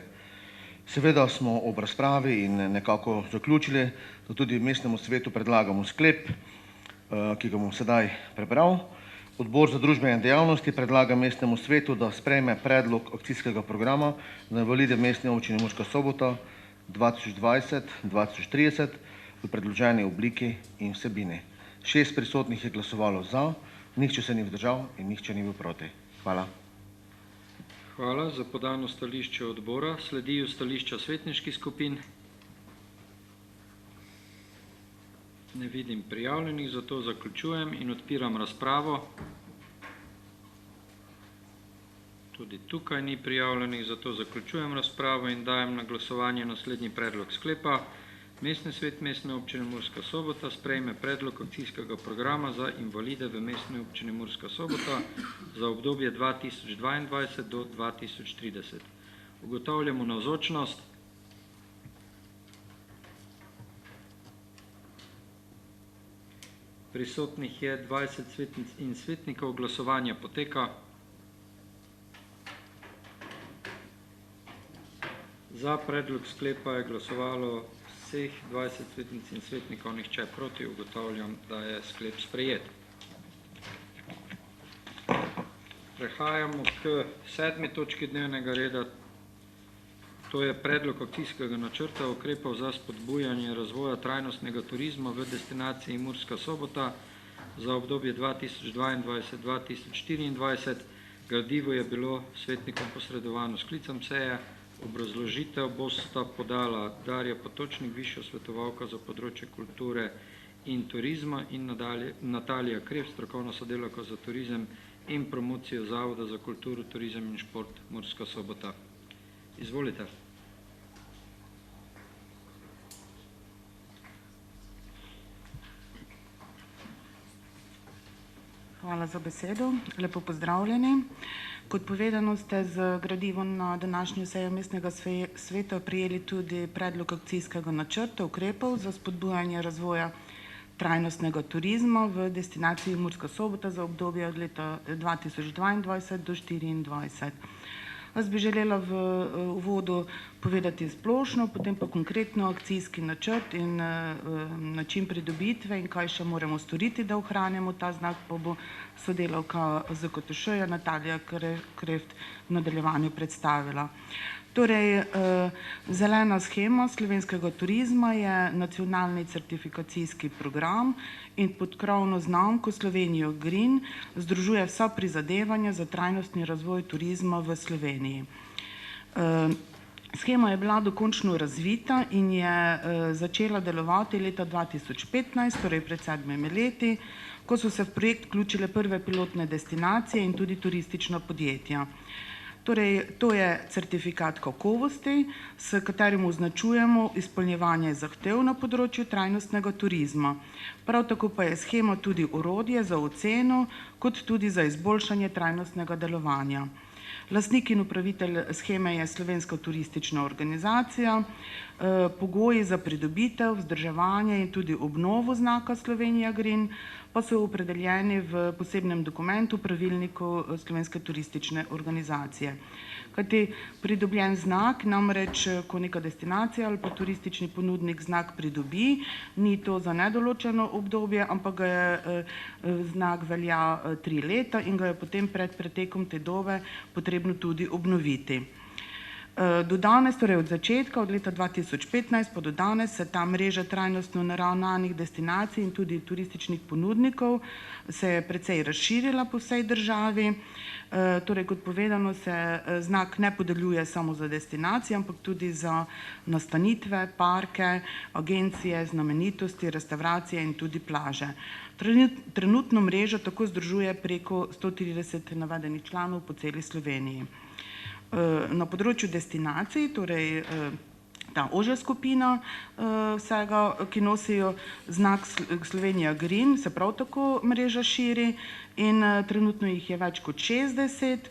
Seveda smo ob razpravi in nekako zaključili, da tudi mestnemu svetu predlagamo sklep, ki ga bom sedaj prebral. Odbor za družbene dejavnosti predlaga mestnemu svetu, da sprejme predlog akcijskega programa za invalide v Mestni občini Murska Sobota 2020-2030 v predloženi obliki in vsebini. 6 prisotnih je glasovalo za, nihče se ni vzdržal in nihče ni bil proti. Hvala. Hvala za podano stališče odbora. Sledijo stališča svetniških skupin. Ne vidim prijavljenih, zato zaključujem in odpiram razpravo. Tudi tukaj ni prijavljenih, zato zaključujem razpravo in dajem na glasovanje naslednji predlog sklepa. Mestni svet Mestne občine Murska Sobota sprejme predlog akcijskega programa za invalide v Mestni občini Murska Sobota za obdobje 2022 do 2030. Ugotavljamo navzočnost. Prisotnih je 20 svetnic in svetnikov, glasovanje poteka. Za predlog sklepa je glasovalo vseh 20 svetnic in svetnikov, nihče proti. Ugotavljam, da je sklep sprejet. Prehajamo k 7. točki dnevnega reda. To je predlog akcijskega načrta ukrepov za spodbujanje razvoja trajnostnega turizma v destinaciji Murska Sobota za obdobje 2022-2024. Gradivo je bilo svetnikom posredovano s sklicem seje. Obrazložitev bosta podala Darja Potočnik, višja svetovalka za področje kulture in turizma, in Natalija Kref, strokovna sodelavka za turizem in promocijo Zavoda za kulturo, turizem in šport Murska Sobota. Izvolite. Hvala za besedo. Lepo pozdravljeni. Kot povedano, ste z gradivom na današnjo sejo mestnega sveta prijeli tudi predlog akcijskega načrta ukrepov za spodbujanje razvoja trajnostnega turizma v destinaciji Murska Sobota za obdobje od leta 2022 do 2024. Jaz bi želela v uvodu povedati splošno, potem pa konkretno akcijski načrt in način pridobitve in kaj še moramo storiti, da ohranimo ta znak, pa bo sodelavka ZKTŠ-ja Natalija Kreft v nadaljevanju predstavila. Torej, zelena shema slovenskega turizma je nacionalni certifikacijski program in pod krovno znamko Slovenijo Green združuje vsa prizadevanja za trajnostni razvoj turizma v Sloveniji. Shema je bila dokončno razvita in je začela delovati leta 2015, torej pred 7 leti, ko so se v projekt vključile prve pilotne destinacije in tudi turistična podjetja. Torej, to je certifikat kakovosti, s katerim označujemo izpolnjevanje zahtev na področju trajnostnega turizma. Prav tako pa je shema tudi orodje za oceno, kot tudi za izboljšanje trajnostnega delovanja. Lastnik in upravitelj sheme je Slovenska turistična organizacija. Pogoji za pridobitev, vzdrževanje in tudi obnovo znaka Slovenija Green pa so opredeljeni v posebnem dokumentu pravilniku Slovenske turistične organizacije. Kajti pridobljen znak, namreč ko neka destinacija ali pa turistični ponudnik znak pridobi, ni to za nedoločeno obdobje, ampak ga je znak velja 3 leta in ga je potem pred pretekom te dobe potrebno tudi obnoviti. Do danes, torej od začetka, od leta 2015 pa do danes, se ta mreža trajnostno naravnanih destinacij in tudi turističnih ponudnikov se je precej razširila po vsej državi. Torej, kot povedano, se znak ne podeljuje samo za destinacije, ampak tudi za nastanitve, parke, agencije, znamenitosti, restauracije in tudi plaže. Trenutno mrežo tako združuje preko 130 navedenih članov po celi Sloveniji. Na področju destinacij, torej ta ožja skupina vsega, ki nosijo znak Slovenija Green, se prav tako mreža širi in trenutno jih je več kot 60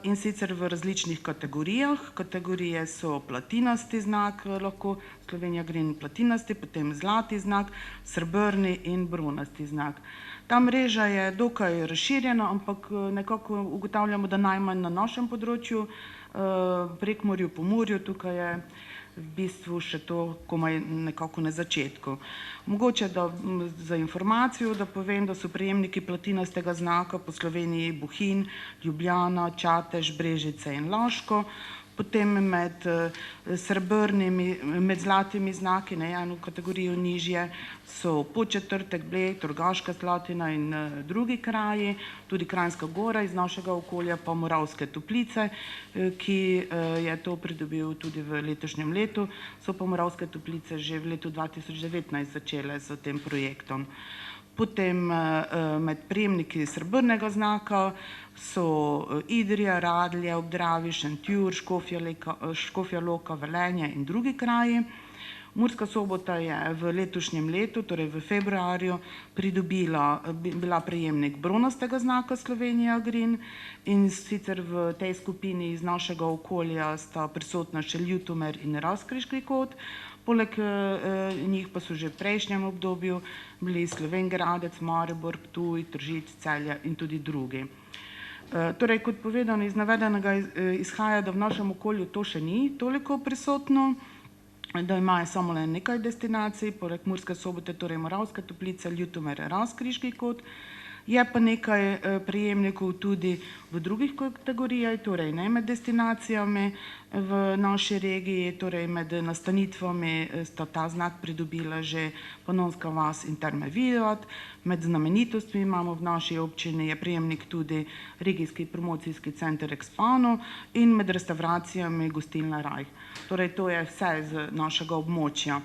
in sicer v različnih kategorijah. Kategorije so platinasti znak, lahko Slovenija Green platinasti, potem zlati znak, srebrni in bronasti znak. Ta mreža je dokaj razširjena, ampak nekako ugotavljamo, da najmanj na našem področju, Prekmurju, Pomurju, tukaj je v bistvu še to komaj nekako na začetku. Mogoče za informacijo, da povem, da so prejemniki platinastega znaka po Sloveniji Bohinj, Ljubljana, Čatež, Brežice in Laško. Potem med zlatimi znaki, eno kategorijo nižje, so Podčetrtek, Bled, Rogaška Slatina in drugi kraji, tudi Kranjska Gora iz našega okolja, pa Moravske Toplice, ki je to pridobil tudi v letošnjem letu, so pa Moravske Toplice že v letu 2019 začele s tem projektom. Potem med prejemniki srebrnega znaka so Idrija, Radlje, ob Dravi, Šentjur, Škofja Loka, Velenje in drugi kraji. Murska Sobota je v letošnjem letu, torej v februarju, bila prejemnik bronastega znaka Slovenija Green in sicer v tej skupini iz našega okolja sta prisotna še Ljutomer in Razkriški kot. Poleg njih pa so že v prejšnjem obdobju bili Slovenj Gradec, Maribor, Ptuj, Tržič, Celje in tudi drugi. Torej, kot povedano, iz navedenega izhaja, da v našem okolju to še ni toliko prisotno, da imajo samo le nekaj destinacij, poleg Murske Sobote, torej Moravske Toplice, Ljutomer, Razkriški kot. Je pa nekaj prejemnikov tudi v drugih kategorijah, torej ne med destinacijami v naši regiji, torej med nastanitvami sta ta znak pridobila že Panonska vas in Terme Vidovat, med znamenitostmi imamo v naši občini je prejemnik tudi regijski promocijski center Expano in med restauracijami Gostilna Rajh. Torej to je vse z našega območja.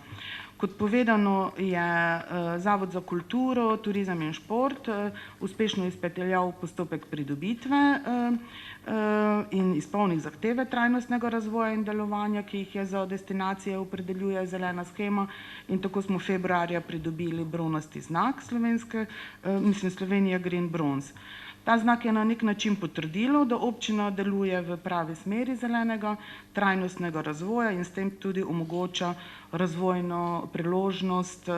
Kot povedano, je Zavod za kulturo, turizem in šport uspešno izpeljal postopek pridobitve in izpolnil zahteve trajnostnega razvoja in delovanja, ki jih je za destinacije opredeljuje zelena shema, in tako smo februarja pridobili bronasti znak Slovenija Green Bronze. Ta znak je na nek način potrdilo, da občina deluje v pravi smeri zelenega, trajnostnega razvoja in s tem tudi omogoča razvojno priložnost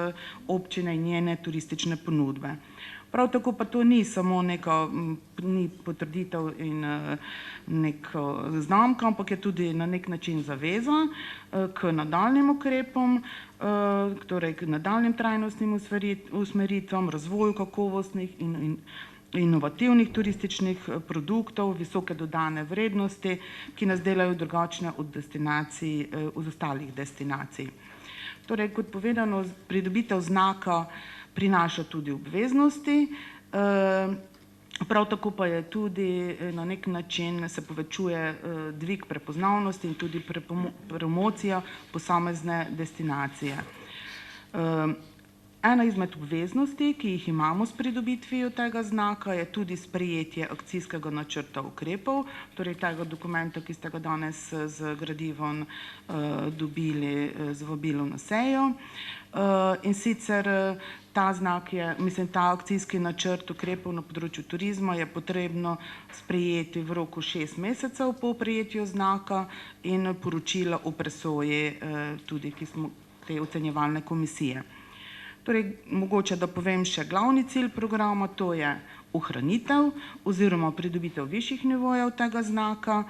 občine in njene turistične ponudbe. Prav tako pa to ni samo neka ni potrditev in neka znamka, ampak je tudi na nek način zaveza k nadaljnim ukrepom, torej k nadaljnim trajnostnim usmeritvam, razvoju kakovostnih in inovativnih turističnih produktov, visoke dodane vrednosti, ki nas delajo drugačne od destinacij, od ostalih destinacij. Torej, kot povedano, pridobitev znaka prinaša tudi obveznosti, prav tako pa je tudi na nek način se povečuje dvig prepoznavnosti in tudi promocija posamezne destinacije. Ena izmed obveznosti, ki jih imamo s pridobitvijo tega znaka, je tudi sprejetje akcijskega načrta ukrepov, torej tega dokumenta, ki ste ga danes z gradivom dobili z vabilom na sejo. In sicer ta akcijski načrt ukrepov na področju turizma je potrebno sprejeti v roku 6 mesecev po prejetju znaka in poročila o presoji tudi, ki smo te ocenjevalne komisije. Torej, mogoče, da povem še glavni cilj programa, to je ohranitev oziroma pridobitev višjih nivojev tega znaka,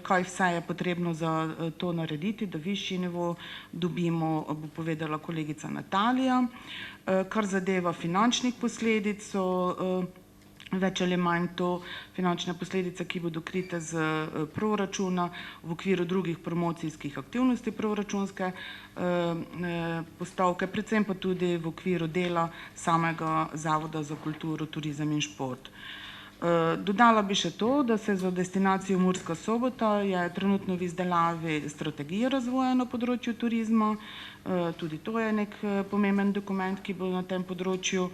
kaj vse je potrebno za to narediti, da višji nivo dobimo, bo povedala kolegica Natalija. Kar zadeva finančnih posledic, so več ali manj to finančne posledice, ki bodo krite z proračuna v okviru drugih promocijskih aktivnosti proračunske postavke, predvsem pa tudi v okviru dela samega Zavoda za kulturo, turizem in šport. Dodala bi še to, da se za destinacijo Murska Sobota je trenutno v izdelavi strategija razvoja na področju turizma, tudi to je nek pomemben dokument, ki bo na tem področju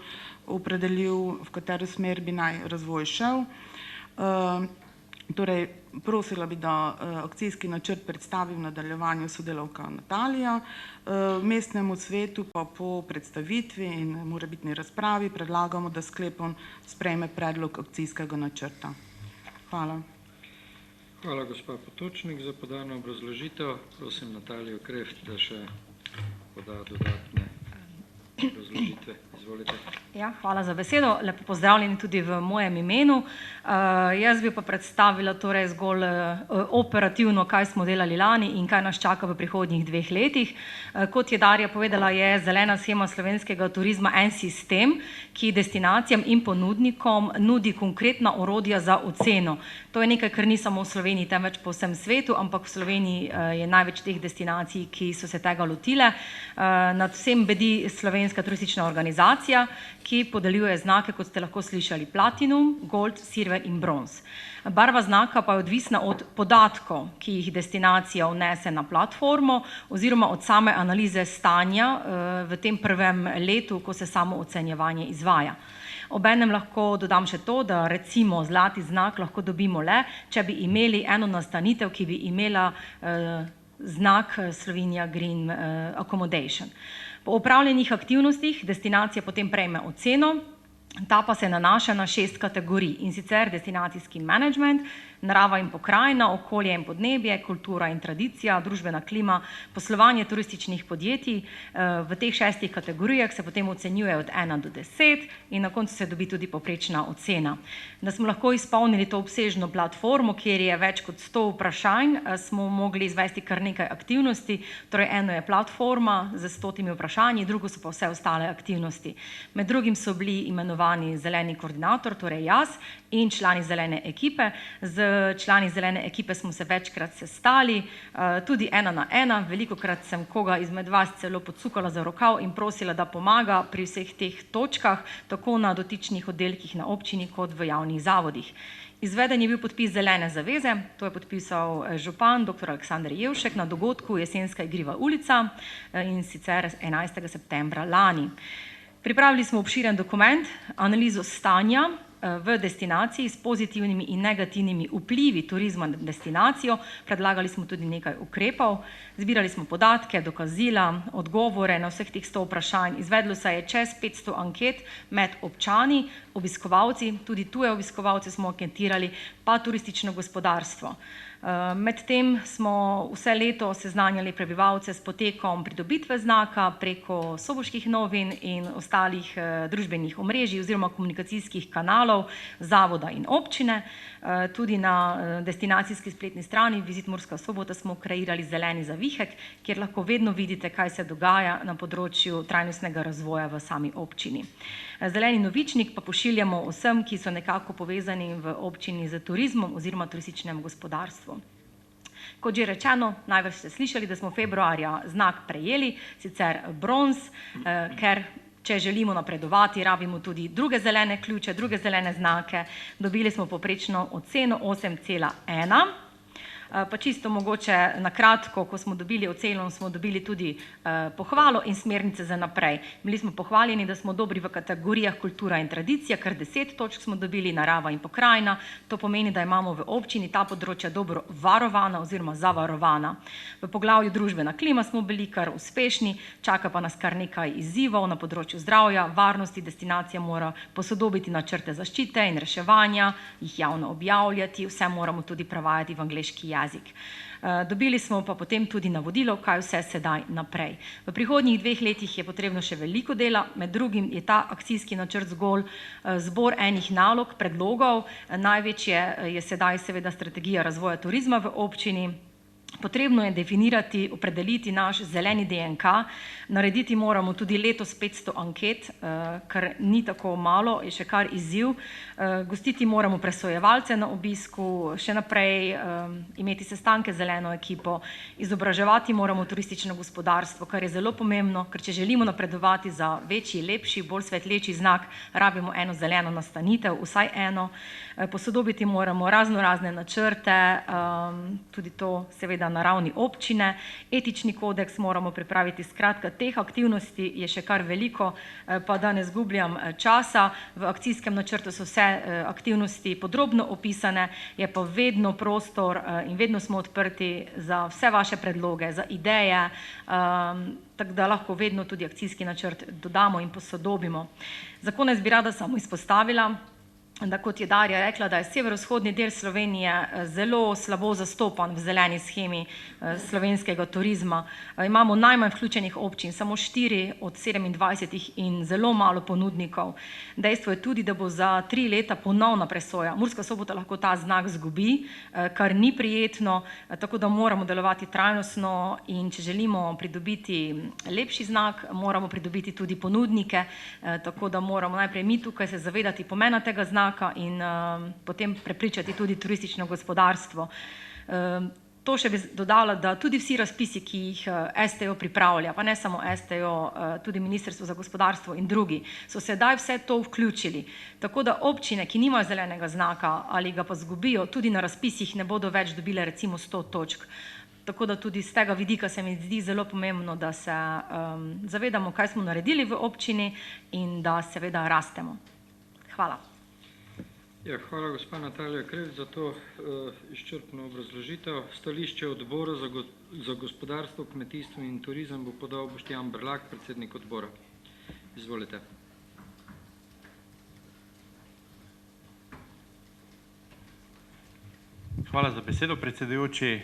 opredelil, v katero smer bi naj razvoj šel. Torej, prosila bi, da akcijski načrt predstavi v nadaljevanju sodelavka Natalija. Mestnemu svetu pa po predstavitvi in morebitni razpravi predlagamo, da sklepom sprejme predlog akcijskega načrta. Hvala. Hvala, gospa Potočnik, za podano obrazložitev. Prosim Natalijo Kreft, da še poda dodatne obrazložitve. Izvolite. Ja, hvala za besedo. Lepo pozdravljeni tudi v mojem imenu. Jaz bi pa predstavila torej zgolj operativno, kaj smo delali lani in kaj nas čaka v prihodnjih 2 letih. Kot je Darja povedala, je zelena shema slovenskega turizma en sistem, ki destinacijam in ponudnikom nudi konkretna orodja za oceno. To je nekaj, kar ni samo v Sloveniji, temveč po vsem svetu, ampak v Sloveniji je največ teh destinacij, ki so se tega lotile. Nad vsem bedi Slovenska turistična organizacija, ki podeljuje znake, kot ste lahko slišali, platinum, gold, silver in bronz. Barva znaka pa je odvisna od podatkov, ki jih destinacija vnese na platformo oziroma od same analize stanja v tem prvem letu, ko se samo ocenjevanje izvaja. Obenem lahko dodam še to, da recimo zlati znak lahko dobimo le, če bi imeli eno nastanitev, ki bi imela znak Slovenia Green Accommodation. Po opravljenih aktivnostih destinacija potem prejme oceno, ta pa se nanaša na 6 kategorij, in sicer destinacijski management, narava in pokrajina, okolje in podnebje, kultura in tradicija, družbena klima, poslovanje turističnih podjetij. V teh 6 kategorijah se potem ocenjuje od 1 do 10 in na koncu se dobi tudi povprečna ocena. Da smo lahko izpolnili to obsežno platformo, kjer je več kot 100 vprašanj, smo mogli izvesti kar nekaj aktivnosti, torej eno je platforma z 100 vprašanji, drugo so pa vse ostale aktivnosti. Med drugim so bili imenovani zeleni koordinator, torej jaz, in člani zelene ekipe. Z člani zelene ekipe smo se večkrat sestali, tudi 1 na 1, velikokrat sem koga izmed vas celo podsukala za rokav in prosila, da pomaga pri vseh teh točkah, tako na dotičnih oddelkih na občini kot v javnih zavodih. Izveden je bil podpis zelene zaveze, to je podpisal župan dr. Aleksander Jevšek na dogodku Jesenska igriva ulica in sicer 11. septembra lani. Pripravili smo obširen dokument, analizo stanja v destinaciji s pozitivnimi in negativnimi vplivi turizma na destinacijo, predlagali smo tudi nekaj ukrepov, zbirali smo podatke, dokazila, odgovore na vseh teh 100 vprašanj, izvedlo se je čez 500 anket med občani, obiskovalci, tudi tuje obiskovalce smo anketirali, pa turistično gospodarstvo. Medtem smo vse leto seznanjali prebivalce s potekom pridobitve znaka preko Soboških novin in ostalih družbenih omrežij oziroma komunikacijskih kanalov zavoda in občine. Tudi na destinacijski spletni strani Vizit Murska Sobota smo kreirali zeleni zavihek, kjer lahko vedno vidite, kaj se dogaja na področju trajnostnega razvoja v sami občini. Zeleni novičnik pa pošiljamo vsem, ki so nekako povezani v občini z turizmom oziroma turističnem gospodarstvu. Kot že rečeno, največ ste slišali, da smo februarja znak prejeli, sicer bronz, ker če želimo napredovati, rabimo tudi druge zelene ključe, druge zelene znake. Dobili smo povprečno oceno 8,1. Pa čisto mogoče na kratko, ko smo dobili oceno, smo dobili tudi pohvalo in smernice za naprej. Bili smo pohvaljeni, da smo dobri v kategorijah kultura in tradicija, kar 10 točk smo dobili, narava in pokrajina. To pomeni, da imamo v občini ta področja dobro varovana oziroma zavarovana. V poglavju družbena klima smo bili kar uspešni, čaka pa nas kar nekaj izzivov na področju zdravja, varnosti. Destinacija mora posodobiti načrte zaščite in reševanja, jih javno objavljati, vse moramo tudi prevajati v angleški jezik. Dobili smo pa potem tudi navodilo, kaj vse sedaj naprej. V prihodnjih 2 letih je potrebno še veliko dela, med drugim je ta akcijski načrt zgolj zbor enih nalog, predlogov. Največje je sedaj seveda strategija razvoja turizma v občini. Potrebno je definirati, opredeliti naš zeleni DNK, narediti moramo tudi letos 500 anket, kar ni tako malo, je še kar izziv. Gostiti moramo presojevalce na obisku, še naprej imeti sestanke z zeleno ekipo, izobraževati moramo turistično gospodarstvo, kar je zelo pomembno, ker če želimo napredovati za večji, lepši, bolj svetleči znak, rabimo eno zeleno nastanitev, vsaj eno. Posodobiti moramo razne načrte, tudi to seveda na ravni občine. Etični kodeks moramo pripraviti. Skratka, teh aktivnosti je še kar veliko, pa da ne zgubljam časa. V akcijskem načrtu so vse aktivnosti podrobno opisane, je pa vedno prostor in vedno smo odprti za vse vaše predloge, za ideje, tako da lahko vedno tudi akcijski načrt dodamo in posodobimo. Za konec bi rada samo izpostavila, da kot je Darja rekla, da je severovzhodni del Slovenije zelo slabo zastopan v zeleni shemi slovenskega turizma. Imamo najmanj vključenih občin, samo 4 od 27 in zelo malo ponudnikov. Dejstvo je tudi, da bo za 3 leta ponovna presoja. Murska Sobota lahko ta znak izgubi, kar ni prijetno, tako da moramo delovati trajnostno in če želimo pridobiti lepši znak, moramo pridobiti tudi ponudnike, tako da moramo najprej mi tukaj se zavedati pomena tega znaka in potem prepričati tudi turistično gospodarstvo. To še bi dodala, da tudi vsi razpisi, ki jih STO pripravlja, pa ne samo STO, tudi Ministrstvo za gospodarstvo in drugi, so sedaj vse to vključili. Tako da občine, ki nimajo zelenega znaka ali ga pa zgubijo, tudi na razpisih ne bodo več dobile recimo 100 točk. Tako da tudi z tega vidika se mi zdi zelo pomembno, da se zavedamo, kaj smo naredili v občini in da seveda rastemo. Hvala. Ja, hvala gospa Natalija Krelj za to izčrpno obrazložitev. Stališče odbora za gospodarstvo, kmetijstvo in turizem bo podal Boštjan Brlak, predsednik odbora. Izvolite. Hvala za besedo, predsedujoči.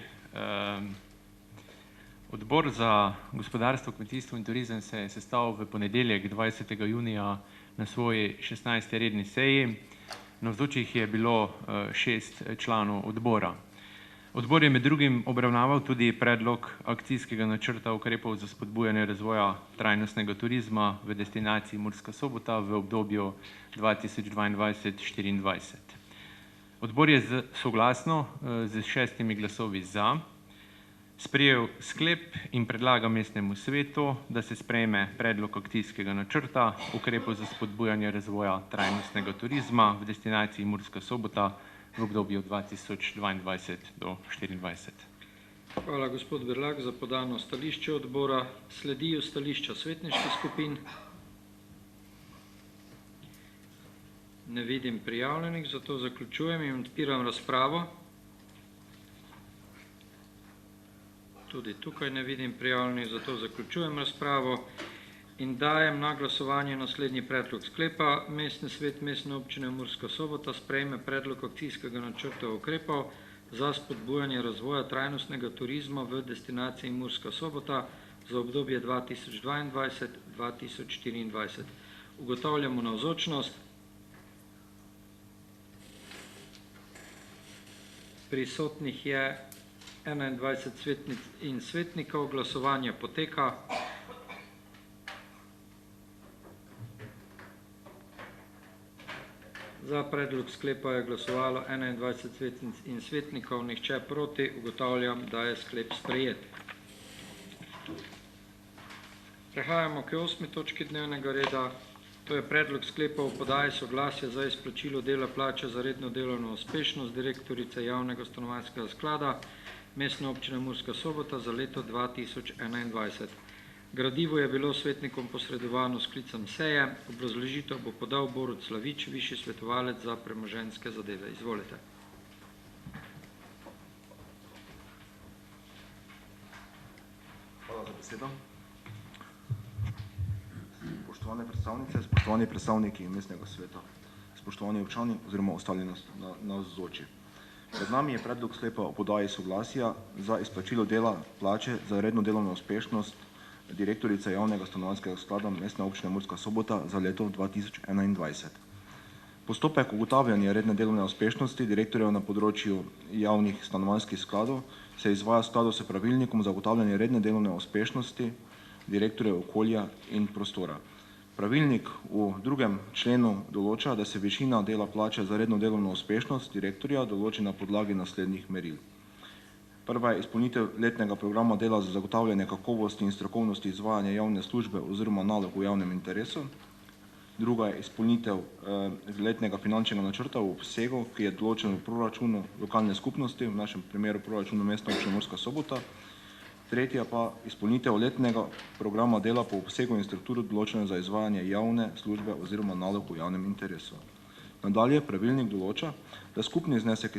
Odbor za gospodarstvo, kmetijstvo in turizem se je sestal v ponedeljek 20. junija na svoji 16. redni seji. Navzočih je bilo 6 članov odbora. Odbor je med drugim obravnaval tudi predlog akcijskega načrta ukrepov za spodbujanje razvoja trajnostnega turizma v destinaciji Murska Sobota v obdobju 2022-2024. Odbor je soglasno z 6 glasovi za sprejel sklep in predlaga mestnemu svetu, da se sprejme predlog akcijskega načrta ukrepov za spodbujanje razvoja trajnostnega turizma v destinaciji Murska Sobota v obdobju 2022 do 2024. Hvala, gospod Brlak, za podano stališče odbora. Sledijo stališča svetniških skupin. Ne vidim prijavljenih, zato zaključujem in odpiram razpravo. Tudi tukaj ne vidim prijavljenih, zato zaključujem razpravo. In dajem na glasovanje naslednji predlog sklepa. Mestni svet Mestne občine Murska Sobota sprejme predlog akcijskega načrta ukrepov za spodbujanje razvoja trajnostnega turizma v destinaciji Murska Sobota za obdobje 2022-2024. Ugotavljamo navzočnost. Prisotnih je 21 svetnic in svetnikov. Glasovanje poteka. Za predlog sklepa je glasovalo 21 svetnic in svetnikov, nihče proti. Ugotavljam, da je sklep sprejet. Prehajamo k 8. točki dnevnega reda. To je predlog sklepa o podaji soglasja za izplačilo dela plače za redno delovno uspešnost direktorice javnega stanovanjskega sklada Mestne občine Murska Sobota za leto 2021. Gradivo je bilo svetnikom posredovano s sklicem seje. Obrazložitev bo podal Borut Slavič, višji svetovalec za premoženjske zadeve. Izvolite. Hvala za besedo. Spoštovane predstavnice, spoštovani predstavniki mestnega sveta, spoštovani občani oziroma ostali navzoči. Pred nami je predlog sklepa o podaji soglasja za izplačilo dela plače za redno delovno uspešnost direktorice javnega stanovanjskega sklada Mestne občine Murska Sobota za leto 2021. Postopek ugotavljanja redne delovne uspešnosti direktorjev na področju javnih stanovanjskih skladov se izvaja v skladu s pravilnikom za ugotavljanje redne delovne uspešnosti direktorjev okolja in prostora. Pravilnik v 2. členu določa, da se višina dela plače za redno delovno uspešnost direktorja določi na podlagi naslednjih meril. Prva je izpolnitev letnega programa dela za zagotavljanje kakovosti in strokovnosti izvajanja javne službe oziroma nalog v javnem interesu. Druga je izpolnitev letnega finančnega načrta v obsegu, ki je določen v proračunu lokalne skupnosti, v našem primeru proračunu Mestne občine Murska Sobota. Tretja pa izpolnitev letnega programa dela po obsegu in strukturu določene za izvajanje javne službe oziroma nalog v javnem interesu. Nadalje pravilnik določa, da skupni znesek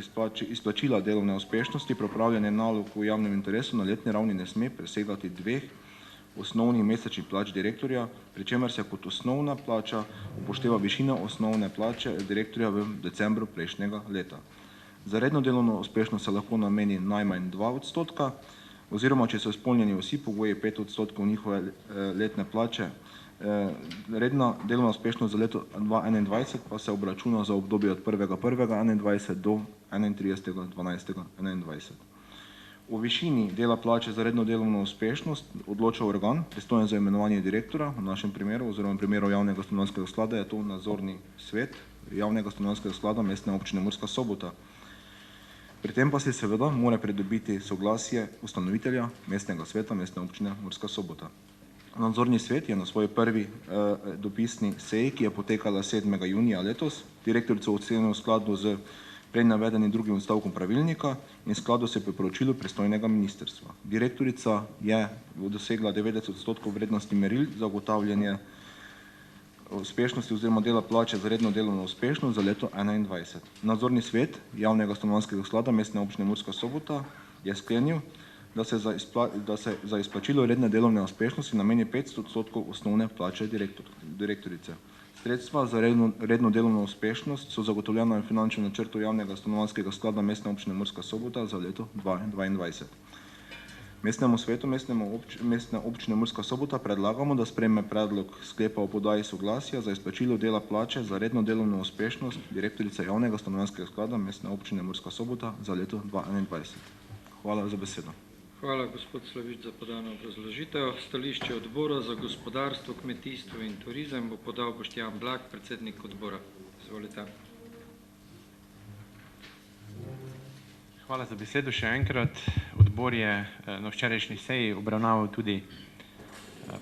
izplačila delovne uspešnosti pri opravljanju nalog v javnem interesu na letni ravni ne sme presegati 2 osnovnih mesečnih plač direktorja, pri čemer se kot osnovna plača upošteva višina osnovne plače direktorja v decembru prejšnjega leta. Za redno delovno uspešnost se lahko nameni najmanj 2%, oziroma če so izpolnjeni vsi pogoji 5% njihove letne plače. Redna delovna uspešnost za leto 2021 pa se obračuna za obdobje od 1.1.2021 do 31.12.2021. O višini dela plače za redno delovno uspešnost odloča organ, pristojen za imenovanje direktora, v našem primeru oziroma v primeru javnega stanovanjskega sklada je to nadzorni svet javnega stanovanjskega sklada Mestne občine Murska Sobota. Pri tem pa se seveda mora pridobiti soglasje ustanovitelja mestnega sveta Mestne občine Murska Sobota. Nadzorni svet je na svoji prvi dopisni seji, ki je potekala 7. junija letos, direktorico ocenil v skladu z prej navedenim drugim odstavkom pravilnika in v skladu s priporočilo pristojnega ministrstva. Direktorica je dosegla 90% vrednosti meril za ugotavljanje uspešnosti oziroma dela plače za redno delovno uspešnost za leto 2021. Nadzorni svet javnega stanovanjskega sklada Mestne občine Murska Sobota je sklenil, da se za izplačilo redne delovne uspešnosti nameni 500% osnovne plače direktorice. Sredstva za redno delovno uspešnost so zagotovljena v finančnem načrtu javnega stanovanjskega sklada Mestne občine Murska Sobota za leto 2022. Mestnemu svetu Mestne občine Murska Sobota predlagamo, da sprejme predlog sklepa o podaji soglasja za izplačilo dela plače za redno delovno uspešnost direktorice javnega stanovanjskega sklada Mestne občine Murska Sobota za leto 2021. Hvala za besedo. Hvala, gospod Slavič, za podano obrazložitev. Stališče odbora za gospodarstvo, kmetijstvo in turizem bo podal Boštjan Blag, predsednik odbora. Izvolite. Hvala za besedo še enkrat. Odbor je na včerajšnji seji obravnaval tudi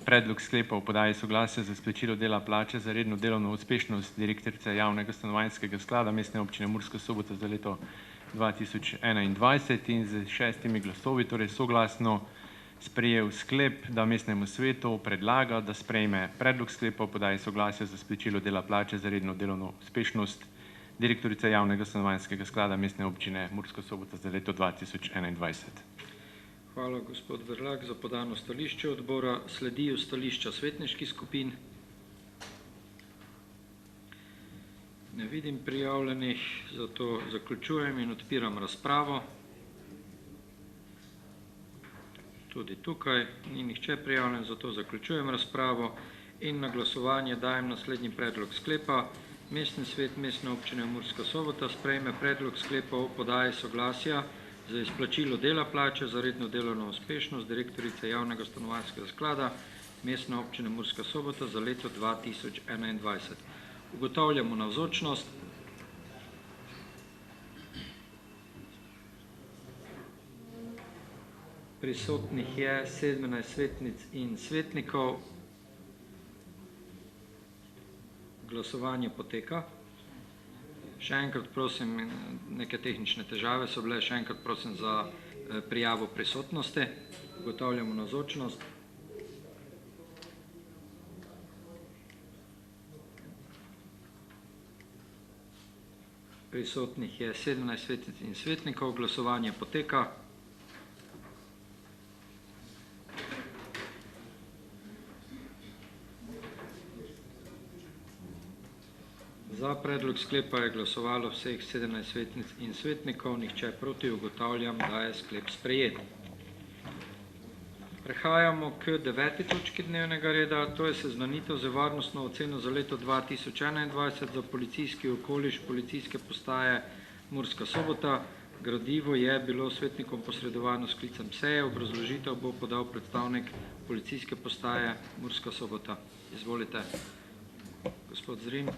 predlog sklepa o podaji soglasja za izplačilo dela plače za redno delovno uspešnost direktorice javnega stanovanjskega sklada Mestne občine Murska Sobota za leto 2021 in z 6 glasovi, torej soglasno sprejel sklep, da mestnemu svetu predlaga, da sprejme predlog sklepa o podaji soglasja za izplačilo dela plače za redno delovno uspešnost direktorice javnega stanovanjskega sklada Mestne občine Murska Sobota za leto 2021. Hvala, gospod Verlak, za podano stališče odbora. Sledijo stališča svetniških skupin. Ne vidim prijavljenih, zato zaključujem in odpiram razpravo. Tudi tukaj ni nihče prijavljen, zato zaključujem razpravo in na glasovanje dajem naslednji predlog sklepa. Mestni svet Mestne občine Murska Sobota sprejme predlog sklepa o podaji soglasja za izplačilo dela plače za redno delovno uspešnost direktorice javnega stanovanjskega sklada Mestne občine Murska Sobota za leto 2021. Ugotavljamo navzočnost. Prisotnih je 17 svetnic in svetnikov. Glasovanje poteka. Še enkrat prosim, neke tehnične težave so bile, še enkrat prosim za prijavo prisotnosti. Ugotavljamo navzočnost. Prisotnih je 17 svetnic in svetnikov. Glasovanje poteka. Za predlog sklepa je glasovalo vseh 17 svetnic in svetnikov, nihče proti. Ugotavljam, da je sklep sprejet. Prehajamo k 9. točki dnevnega reda, to je seznanitev z varnostno oceno za leto 2021 za policijski okoliš Policijske postaje Murska Sobota. Gradivo je bilo svetnikom posredovano s sklicem seje, obrazložitev bo podal predstavnik Policijske postaje Murska Sobota. Izvolite, gospod Zrim.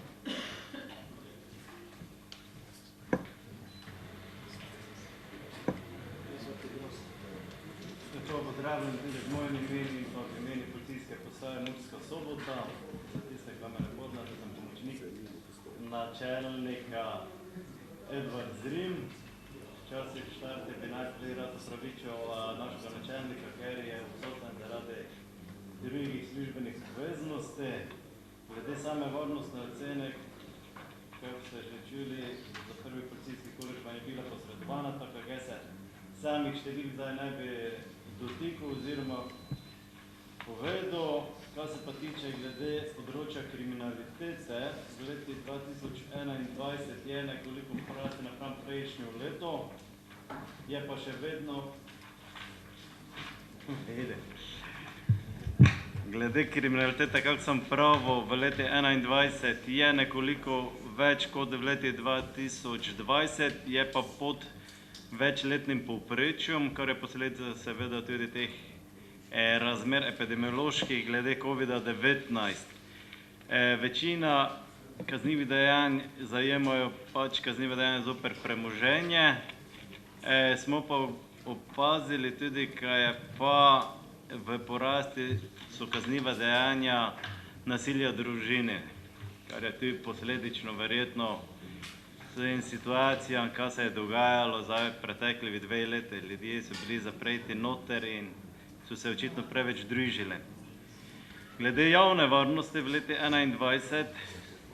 Pozdravljam tudi v mojem imenu in pa v imenu Policijske postaje Murska Sobota. Za tiste, ki me ne poznate, sem pomočnik načelnika Edvard Zrim. Včasih štarte bi najprej rad opravičil našega načelnika, ker je odsoten zaradi drugih službenih obveznosti. Glede same varnostne ocene, kako ste že čuli, za prvi policijski okoliš vam je bila posredovana, tako da se samih številk zdaj ne bi dotikal oziroma povedal. Kar se pa tiče glede področja kriminalitete, v leti 2021 je nekoliko porasti napram prejšnjo leto, je pa še vedno glede kriminalitete, kako sem pravil, v leti 2021 je nekoliko več kot v leti 2020, je pa pod večletnim povprečjem, kar je posledica seveda tudi teh razmer epidemioloških glede COVID-19. Večina kaznivih dejanj zajemajo pač kaznive dejanja zoper premoženje. Smo pa opazili tudi, kaj je pa v porasti so kazniva dejanja nasilja v družini, kar je tudi posledično verjetno in situacijam, kaj se je dogajalo zdaj pretekli 2 leti. Ljudje so bili zapreti noter in so se očitno preveč družili. Glede javne varnosti v leti 2021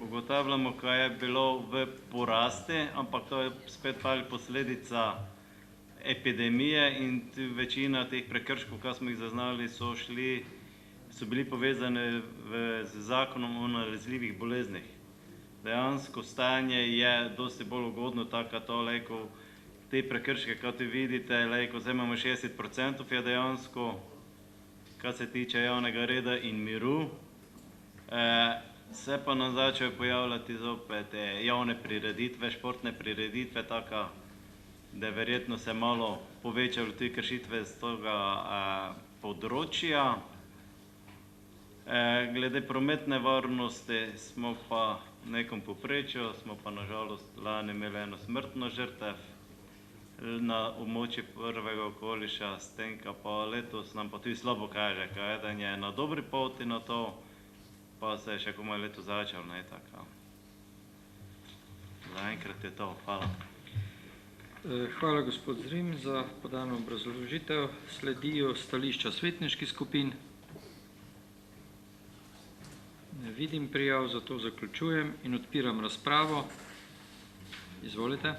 ugotavljamo, kaj je bilo v porasti, ampak to je spet posledica epidemije in večina teh prekrškov, kaj smo jih zaznali, so bili povezani z zakonom o nalezljivih boleznih. Dejansko stanje je dosti bolj ugodno, tako to lejko te prekrške, kot vidite, lejko vzemamo 60% je dejansko, kar se tiče javnega reda in miru. Se pa nam začejo pojavljati zopet javne prireditve, športne prireditve, tako da verjetno se malo povečajo te kršitve z tega področja. Glede prometne varnosti smo pa v nekom povprečju, smo pa nažalost lani imeli eno smrtno žrtev na območju prvega okoliša, s tem, pa letos nam pa tudi slabo kaže, kaj eden je na dobri poti na to, pa se je še komaj leto začel, ne tako. Zaenkrat je to, hvala. Hvala, gospod Zrim, za podano obrazložitev. Sledijo stališča svetniških skupin. Ne vidim prijav, zato zaključujem in odpiram razpravo. Izvolite.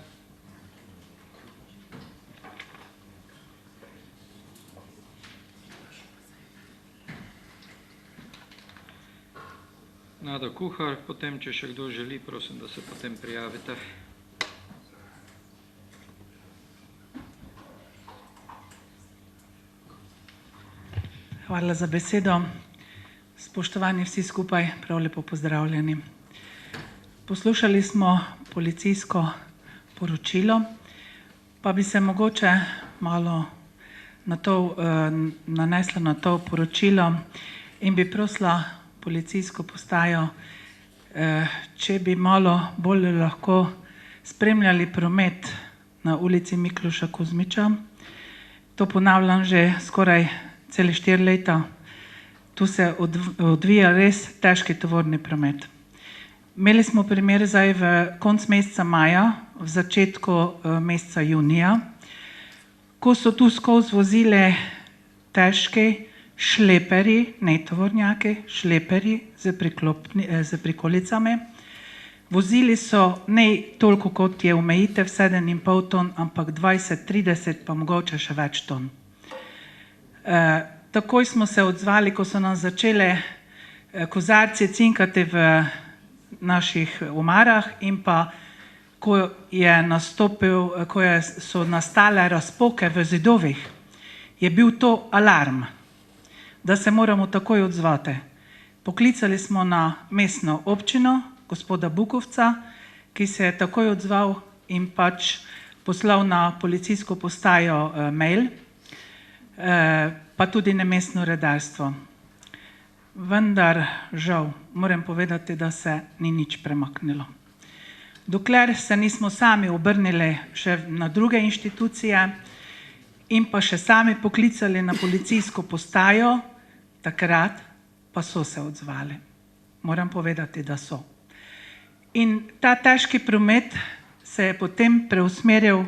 Nada Kuhar, potem, če še kdo želi, prosim, da se potem prijavite. Hvala za besedo. Spoštovani vsi skupaj, prav lepo pozdravljeni. Poslušali smo policijsko poročilo, pa bi se mogoče malo nanesla na to poročilo in bi prosila policijsko postajo, če bi malo bolj lahko spremljali promet na ulici Mikloša Kuzmiča. To ponavljam že skoraj cele 4 leta. Tu se odvija res težki tovorni promet. Imeli smo primer zdaj v konc meseca maja, v začetku meseca junija, ko so tu skozi vozile težki šleperji, ne tovornjaki, šleperji z prikolicami. Vozili so ne toliko, kot je omejitev 7,5 ton, ampak 20, 30, pa mogoče še več ton. Takoj smo se odzvali, ko so nam začele kozarci cinkati v naših omarah in pa ko so nastale razpoke v zidovih, je bil to alarm, da se moramo takoj odzvati. Poklicali smo na mestno občino, gospoda Bukovca, ki se je takoj odzval in pač poslal na policijsko postajo mail, pa tudi na mestno redarstvo. Vendar, žal, moram povedati, da se ni nič premaknilo. Dokler se nismo sami obrnili še na druge inštitucije in pa še sami poklicali na policijsko postajo, takrat pa so se odzvali. Moram povedati, da so. In ta težki promet se je potem preusmeril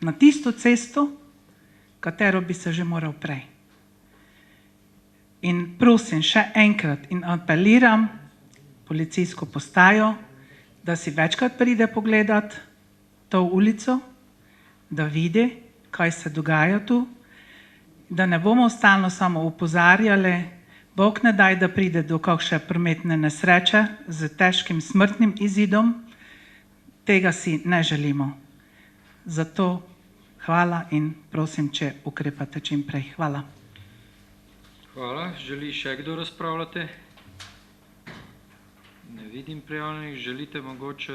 na tisto cesto, katero bi se že moral prej. In prosim še enkrat in apeliram policijsko postajo, da si večkrat pride pogledat to ulico, da vidi, kaj se dogaja tu, da ne bomo stalno samo opozarjali, Bog ne daj, da pride do kakšne prometne nesreče z težkim smrtnim izidom, tega si ne želimo. Zato hvala in prosim, če ukrepate čim prej. Hvala. Hvala. Želi še kdo razpravljati? Ne vidim prijavljenih. Želite mogoče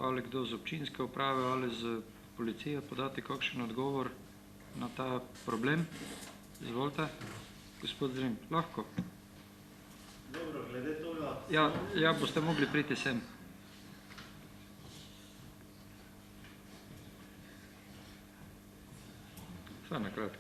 ali kdo z občinske uprave ali z policije podati kakšen odgovor na ta problem? Izvolite. Gospod Zrim, lahko. Dobro, glede toga... Ja, boste mogli priti sem. Vse na kratko.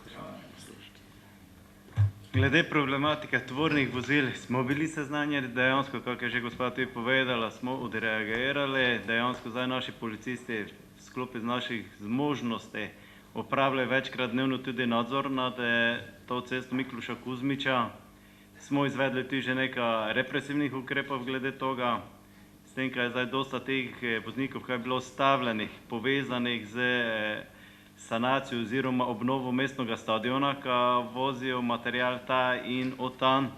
Glede problematike tovornih vozil smo bili seznanjeni, dejansko, kako je že gospa tudi povedala, smo odreagirali, dejansko zdaj naši policisti v sklopu z naših zmožnosti opravljajo večkrat dnevno tudi nadzor nad to cesto Mikloša Kuzmiča. Smo izvedli tudi že nekaj represivnih ukrepov glede toga, s tem, kaj je zdaj dosta teh voznikov, kaj je bilo stavljenih, povezanih z sanacijo oziroma obnovo mestnega stadiona, ki vozijo material ta in od tam,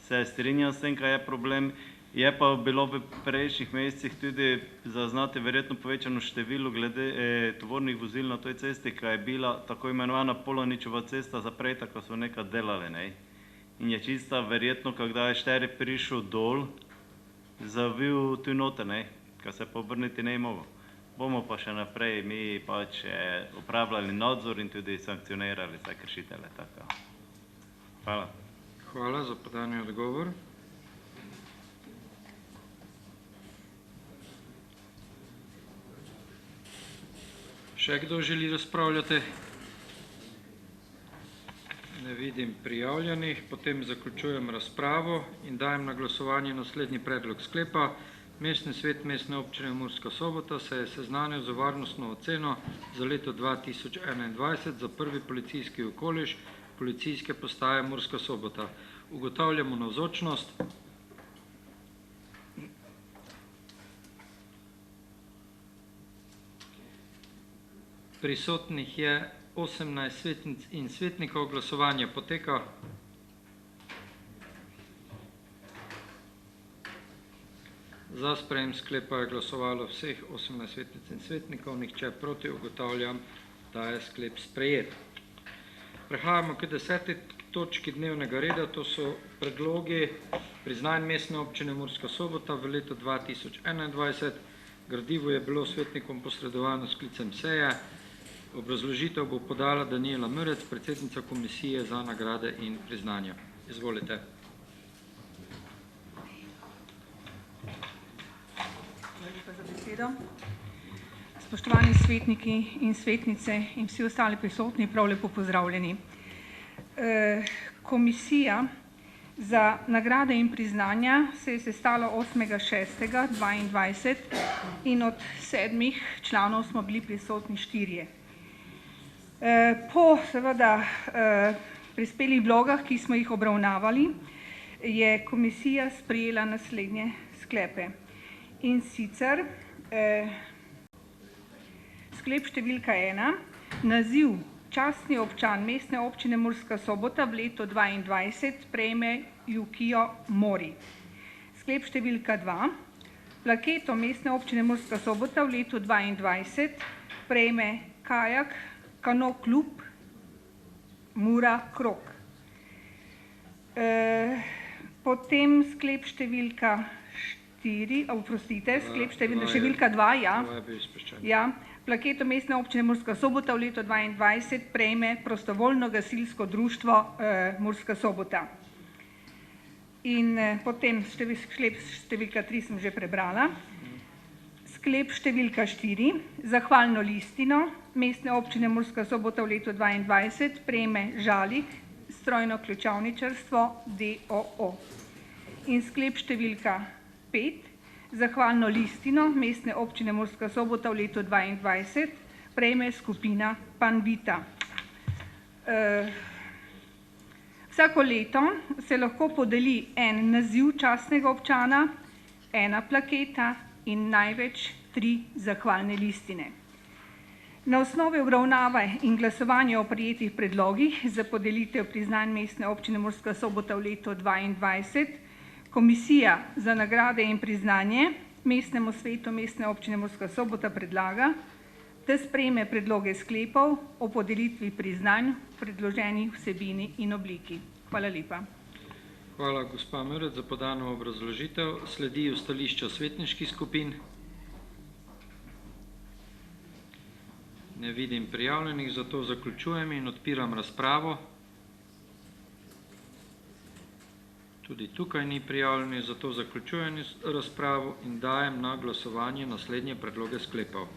se strinjam s tem, kaj je problem. Je pa bilo v prejšnjih mesecih tudi zaznati verjetno povečano število glede tovornih vozil na toj cesti, ki je bila tako imenovana Polaničeva cesta zapreta, ko so nekaj delali. Ne? In je čista verjetno, kada je šteri prišel dol, zavil tu noter, ko se pa obrniti ne je mogel. Bomo pa še naprej mi pač upravljali nadzor in tudi sankcionirali za kršitele. Hvala. Hvala za podani odgovor. Še kdo želi razpravljati? Ne vidim prijavljenih, potem zaključujem razpravo in dajem na glasovanje naslednji predlog sklepa. Mestni svet Mestne občine Murska Sobota se je seznanil z varnostno oceno za leto 2021 za prvi policijski okoliš policijske postaje Murska Sobota. Ugotavljamo navzočnost. Prisotnih je 18 svetnic in svetnikov, glasovanje poteka. Za sprejem sklepa je glasovalo vseh 18 svetnic in svetnikov, nihče proti. Ugotavljam, da je sklep sprejet. Prehajamo k 10. točki dnevnega reda, to so predlogi priznanj Mestne občine Murska Sobota v letu 2021. Gradivo je bilo svetnikom posredovano s sklicem seje. Obrazložitev bo podala Danijela Mrec, predsednica Komisije za nagrade in priznanja. Izvolite. Spoštovani svetniki in svetnice in vsi ostali prisotni, prav lepo pozdravljeni. Komisija za nagrade in priznanja se je sestala 8.6.2022 in od 7 članov smo bili prisotni 4. Po seveda prispelih vlogah, ki smo jih obravnavali, je komisija sprejela naslednje sklepe. In sicer sklep številka 1, naziv častni občan Mestne občine Murska Sobota v letu 2022 prejme Yukio Mori. Sklep številka 2, plaketo Mestne občine Murska Sobota v letu 2022 prejme Kajak Kano klub Mura Krog. Potem sklep številka 4, sklep številka 2, ja, plaketo Mestne občine Murska Sobota v letu 2022 prejme prostovoljno gasilsko društvo Murska Sobota. In potem sklep številka 3 sem že prebrala. Sklep številka 4, zahvalno listino Mestne občine Murska Sobota v letu 2022 prejme Žalik strojno ključavničarstvo d.o.o. In sklep številka 5, zahvalno listino Mestne občine Murska Sobota v letu 2022 prejme skupina Panvita. Vsako leto se lahko podeli en naziv častnega občana, ena plaketa in največ 3 zahvalne listine. Na osnovi obravnave in glasovanja o prejetih predlogih za podelitev priznanj Mestne občine Murska Sobota v letu 2022 Komisija za nagrade in priznanje Mestnemu svetu Mestne občine Murska Sobota predlaga, da sprejme predloge sklepov o podelitvi priznanj v predloženi vsebini in obliki. Hvala lepa. Hvala, gospa Mrec, za podano obrazložitev. Sledijo stališča svetniških skupin. Ne vidim prijavljenih, zato zaključujem in odpiram razpravo. Tudi tukaj ni prijavljenih, zato zaključujem razpravo in dajem na glasovanje naslednje predloge sklepov.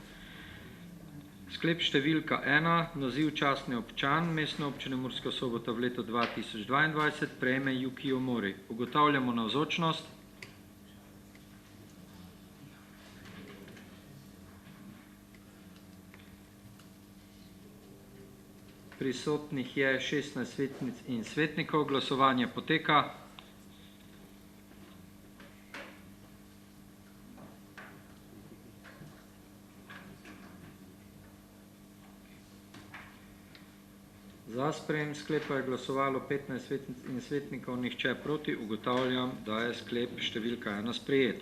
Sklep številka 1, naziv častni občan Mestne občine Murska Sobota v letu 2022 prejme Yukio Mori. Ugotavljamo navzočnost. Prisotnih je 16 svetnic in svetnikov. Glasovanje poteka. Za sprejem sklepa je glasovalo 15 svetnic in svetnikov, nihče proti. Ugotavljam, da je sklep številka 1 sprejet.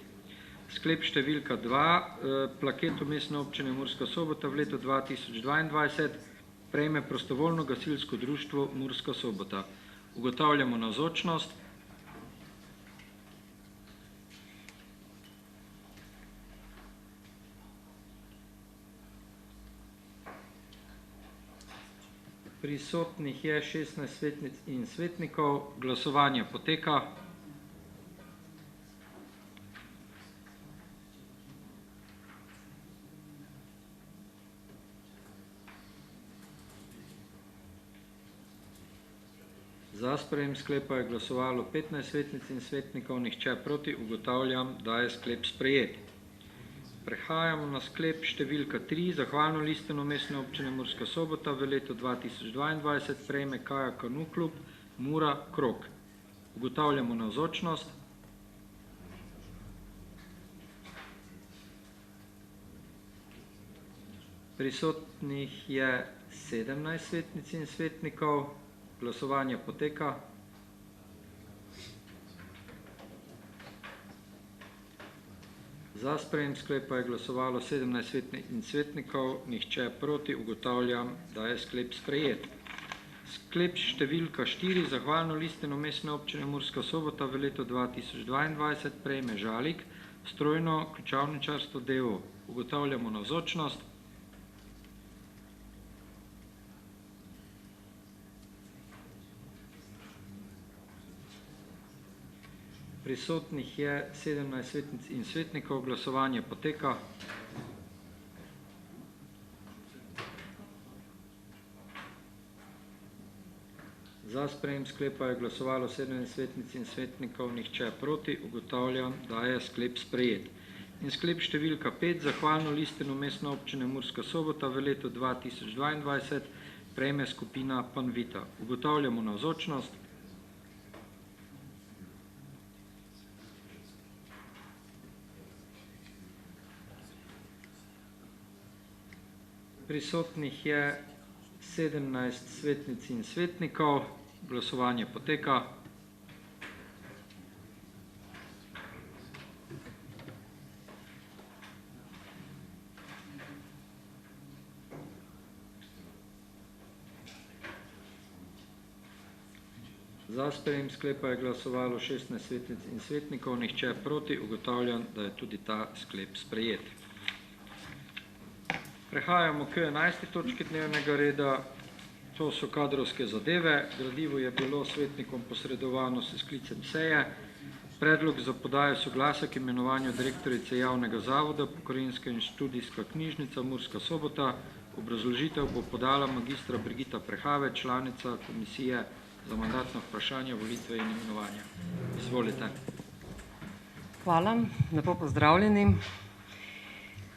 Sklep številka 2, plaketo Mestne občine Murska Sobota v letu 2022 prejme prostovoljno gasilsko društvo Murska Sobota. Ugotavljamo navzočnost. Prisotnih je 16 svetnic in svetnikov. Glasovanje poteka. Za sprejem sklepa je glasovalo 15 svetnic in svetnikov, nihče proti. Ugotavljam, da je sklep sprejet. Prehajamo na sklep številka 3, zahvalno listino Mestne občine Murska Sobota v letu 2022 prejme Kaja Kanu klub Mura Krog. Ugotavljamo navzočnost. Prisotnih je 17 svetnic in svetnikov. Glasovanje poteka. Za sprejem sklepa je glasovalo 17 svetnikov in svetnikov, nihče proti. Ugotavljam, da je sklep sprejet. Sklep številka 4, zahvalno listino Mestne občine Murska Sobota v letu 2022 prejme Žalik, strojno ključavničarstvo d.o.o. Ugotavljamo navzočnost. Prisotnih je 17 svetnic in svetnikov, glasovanje poteka. Za sprejem sklepa je glasovalo 17 svetnic in svetnikov, nihče proti. Ugotavljam, da je sklep sprejet. In sklep številka 5, zahvalno listino Mestne občine Murska Sobota v letu 2022 prejme skupina Panvita. Ugotavljamo navzočnost. Prisotnih je 17 svetnic in svetnikov, glasovanje poteka. Za sprejem sklepa je glasovalo 16 svetnic in svetnikov, nihče proti. Ugotavljam, da je tudi ta sklep sprejet. Prehajamo k 11. točki dnevnega reda, to so kadrovske zadeve. Gradivo je bilo svetnikom posredovano s sklicem seje. Predlog za podajo soglasja k imenovanju direktorice javnega zavoda Pokrajinska in študijska knjižnica Murska Sobota. Obrazložitev bo podala magistra Brigita Prehave, članica komisije za mandatno vprašanje, volitve in imenovanja. Izvolite. Hvala, lepo pozdravljeni.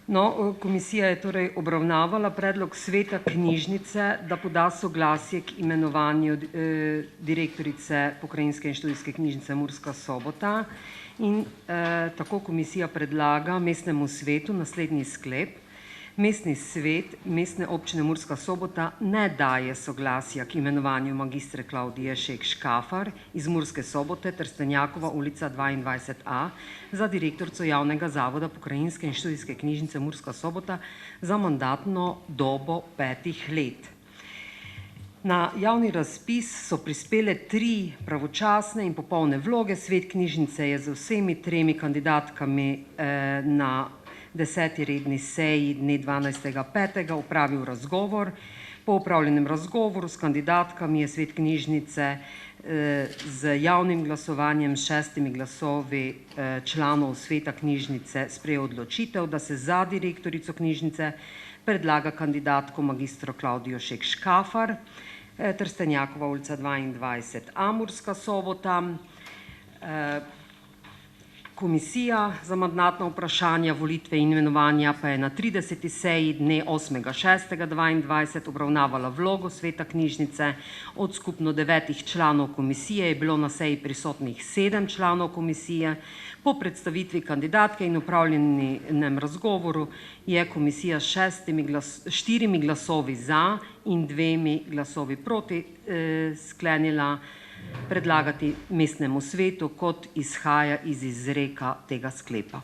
No, komisija je torej obravnavala predlog sveta knjižnice, da poda soglasje k imenovanju direktorice Pokrajinske in študijske knjižnice Murska Sobota in tako komisija predlaga mestnemu svetu naslednji sklep. Mestni svet Mestne občine Murska Sobota ne daje soglasja k imenovanju magistre Klavdije Šek Škafar iz Murske Sobote, Trstenjakova ulica 22a, za direktorico javnega zavoda Pokrajinske in študijske knjižnice Murska Sobota za mandatno dobo 5 let. Na javni razpis so prispele 3 pravočasne in popolne vloge. Svet knjižnice je z vsemi 3 kandidatkami na 10. redni seji dne 12.5. upravil razgovor. Po upravljenem razgovoru s kandidatkami je svet knjižnice z javnim glasovanjem 6 glasovi članov sveta knjižnice sprejel odločitev, da se za direktorico knjižnice predlaga kandidatko magistro Klavdijo Šek Škafar, Trstenjakova ulica 22a, Murska Sobota. Komisija za mandatna vprašanja, volitve in imenovanja pa je na 30. seji dne 8.6.2022 obravnavala vlogo sveta knjižnice. Od skupno 9 članov komisije je bilo na seji prisotnih 7 članov komisije. Po predstavitvi kandidatke in opravljenem razgovoru je komisija s 4 glasovi za in 2 glasovi proti sklenila predlagati mestnemu svetu, kot izhaja iz izreka tega sklepa.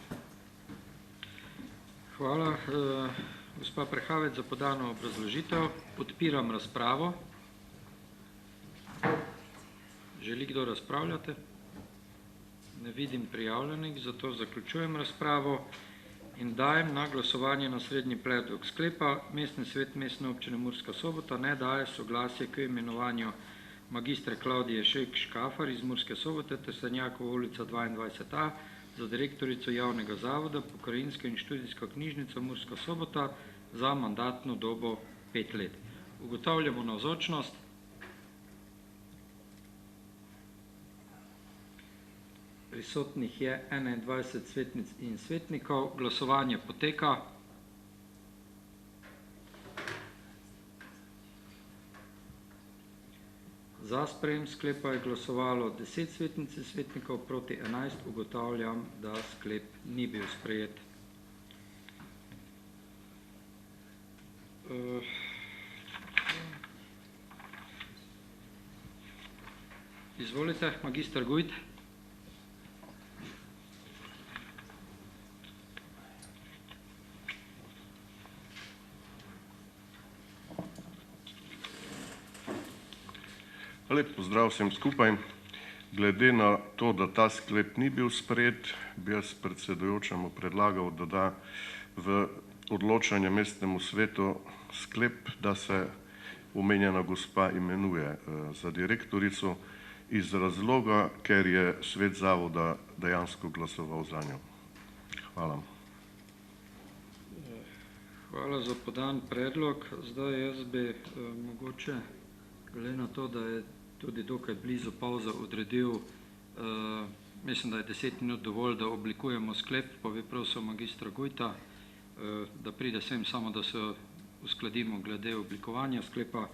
Hvala, gospa Prehavec, za podano obrazložitev. Odpiram razpravo. Želi kdo razpravljati? Ne vidim prijavljenih, zato zaključujem razpravo in dajem na glasovanje naslednji predlog sklepa. Mestni svet Mestne občine Murska Sobota ne daje soglasje k imenovanju magistre Klavdije Šek Škafar iz Murske Sobote, Trstenjakova ulica 22a, za direktorico javnega zavoda Pokrajinska in študijska knjižnica Murska Sobota za mandatno dobo 5 let. Ugotavljamo navzočnost. Prisotnih je 21 svetnic in svetnikov. Glasovanje poteka. Za sprejem sklepa je glasovalo 10 svetnic in svetnikov, proti 11. Ugotavljam, da sklep ni bil sprejet. Izvolite, magister Gujt. Lep pozdrav vsem skupaj. Glede na to, da ta sklep ni bil sprejet, bi jaz predsedujočemu predlagal, da da v odločanje mestnemu svetu sklep, da se omenjena gospa imenuje za direktorico iz razloga, ker je svet zavoda dejansko glasoval za njo. Hvala. Hvala za podan predlog. Zdaj jaz bi mogoče, glede na to, da je tudi dokaj blizu pauza odredil, mislim, da je 10 minut dovolj, da oblikujemo sklep, pa bi prosil magistra Gojta, da pride sem samo, da se uskladimo glede oblikovanja sklepa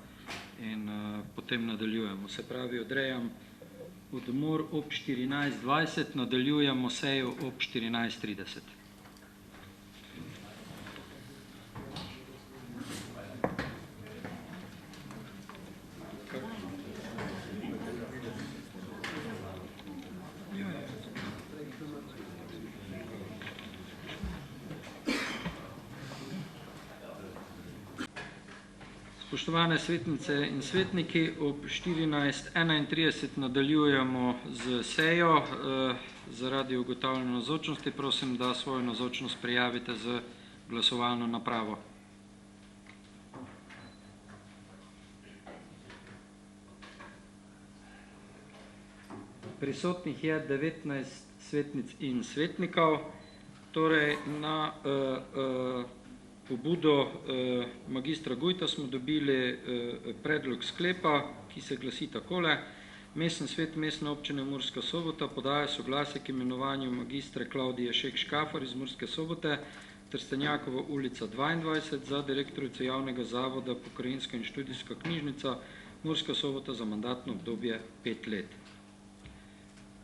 in potem nadaljujemo. Se pravi, odrejam odmor ob 14:20, nadaljujemo sejo ob 14:30. Spoštovane svetnice in svetniki, ob 14:31 nadaljujemo z sejo. Zaradi ugotavljanja navzočnosti prosim, da svojo navzočnost prijavite z glasovalno napravo. Prisotnih je 19 svetnic in svetnikov, torej na pobudo magistra Gojta smo dobili predlog sklepa, ki se glasi takole. Mestni svet Mestne občine Murska Sobota podaja soglasje k imenovanju magistre Klavdije Šek-Škafar iz Murske Sobote, Trstenjakova ulica 22, za direktorico javnega zavoda Pokrajinska in študijska knjižnica Murska Sobota za mandatno obdobje 5 let.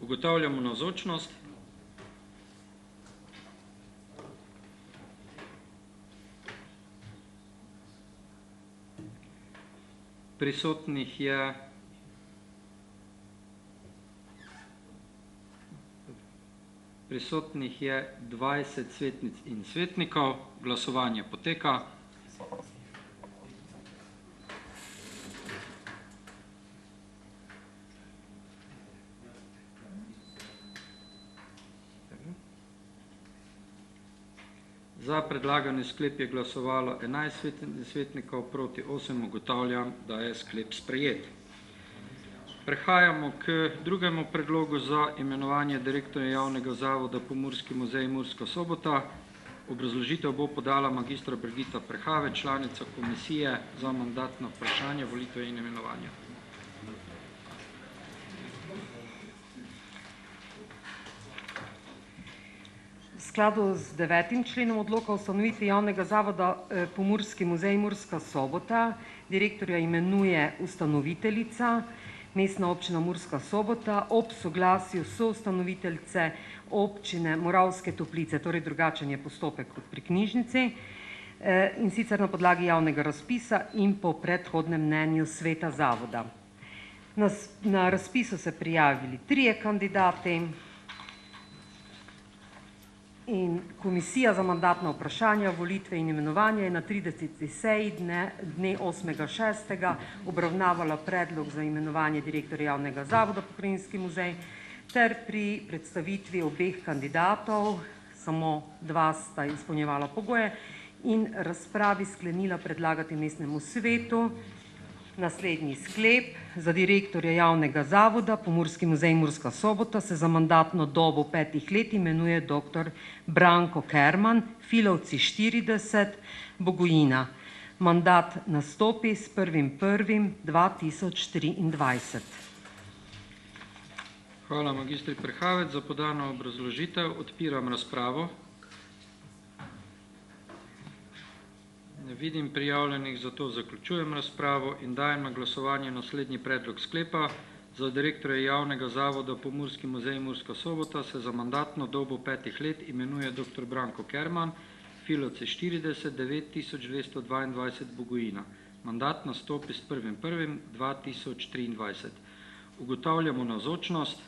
Ugotavljamo navzočnost. Prisotnih je Prisotnih je 20 svetnic in svetnikov, glasovanje poteka. Za predlagani sklep je glasovalo 11 svetnikov, proti 8. Ugotavljam, da je sklep sprejet. Prehajamo k drugemu predlogu za imenovanje direktorja javnega zavoda Pomurski muzej Murska Sobota. Obrazložitev bo podala magistra Brigita Prehave, članica komisije za mandatna vprašanja, volitve in imenovanja. V skladu z 9. členom odloka o ustanovitvi javnega zavoda Pomurski muzej Murska Sobota direktorja imenuje ustanoviteljica Mestna občina Murska Sobota ob soglasju soustanoviteljice občine Moravske Toplice, torej drugačen je postopek kot pri knjižnici, in sicer na podlagi javnega razpisa in po predhodnem mnenju sveta zavoda. Na razpisu se prijavili 3 kandidati in komisija za mandatna vprašanja, volitve in imenovanja je na 30. seji dne 8.6. obravnavala predlog za imenovanje direktorja javnega zavoda Pokrajinski muzej ter pri predstavitvi obeh kandidatov, samo 2 sta izpolnjevala pogoje, in razpravi sklenila predlagati mestnemu svetu naslednji sklep: za direktorja javnega zavoda Pomurski muzej Murska Sobota se za mandatno dobo 5 let imenuje dr. Branko Kerman, Filovci 40, Bogojina. Mandat nastopi s 1.1.2023. Hvala magistri Prehavec za podano obrazložitev. Odpiram razpravo. Ne vidim prijavljenih, zato zaključujem razpravo in dajem na glasovanje naslednji predlog sklepa. Za direktorja javnega zavoda Pomurski muzej Murska Sobota se za mandatno dobo 5 let imenuje dr. Branko Kerman, Filovci 40, 9222 Bogojina. Mandat nastopi s 1.1.2023. Ugotavljamo navzočnost.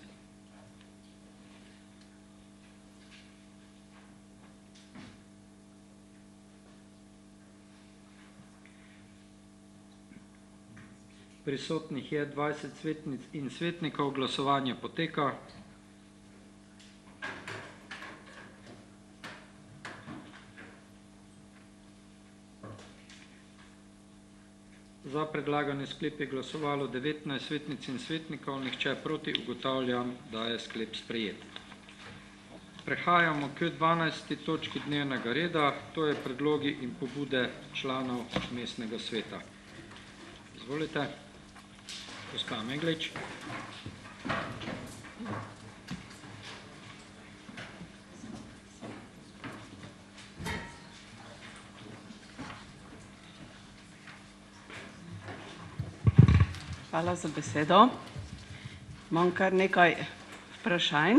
Prisotnih je 20 svetnic in svetnikov, glasovanje poteka. Za predlagane sklep je glasovalo 19 svetnic in svetnikov, nihče proti, ugotavljam, da je sklep sprejet. Prehajamo k 12. točki dnevnega reda, to je predlogi in pobude članov mestnega sveta. Izvolite, gospa Meglič. Hvala za besedo. Imam kar nekaj vprašanj.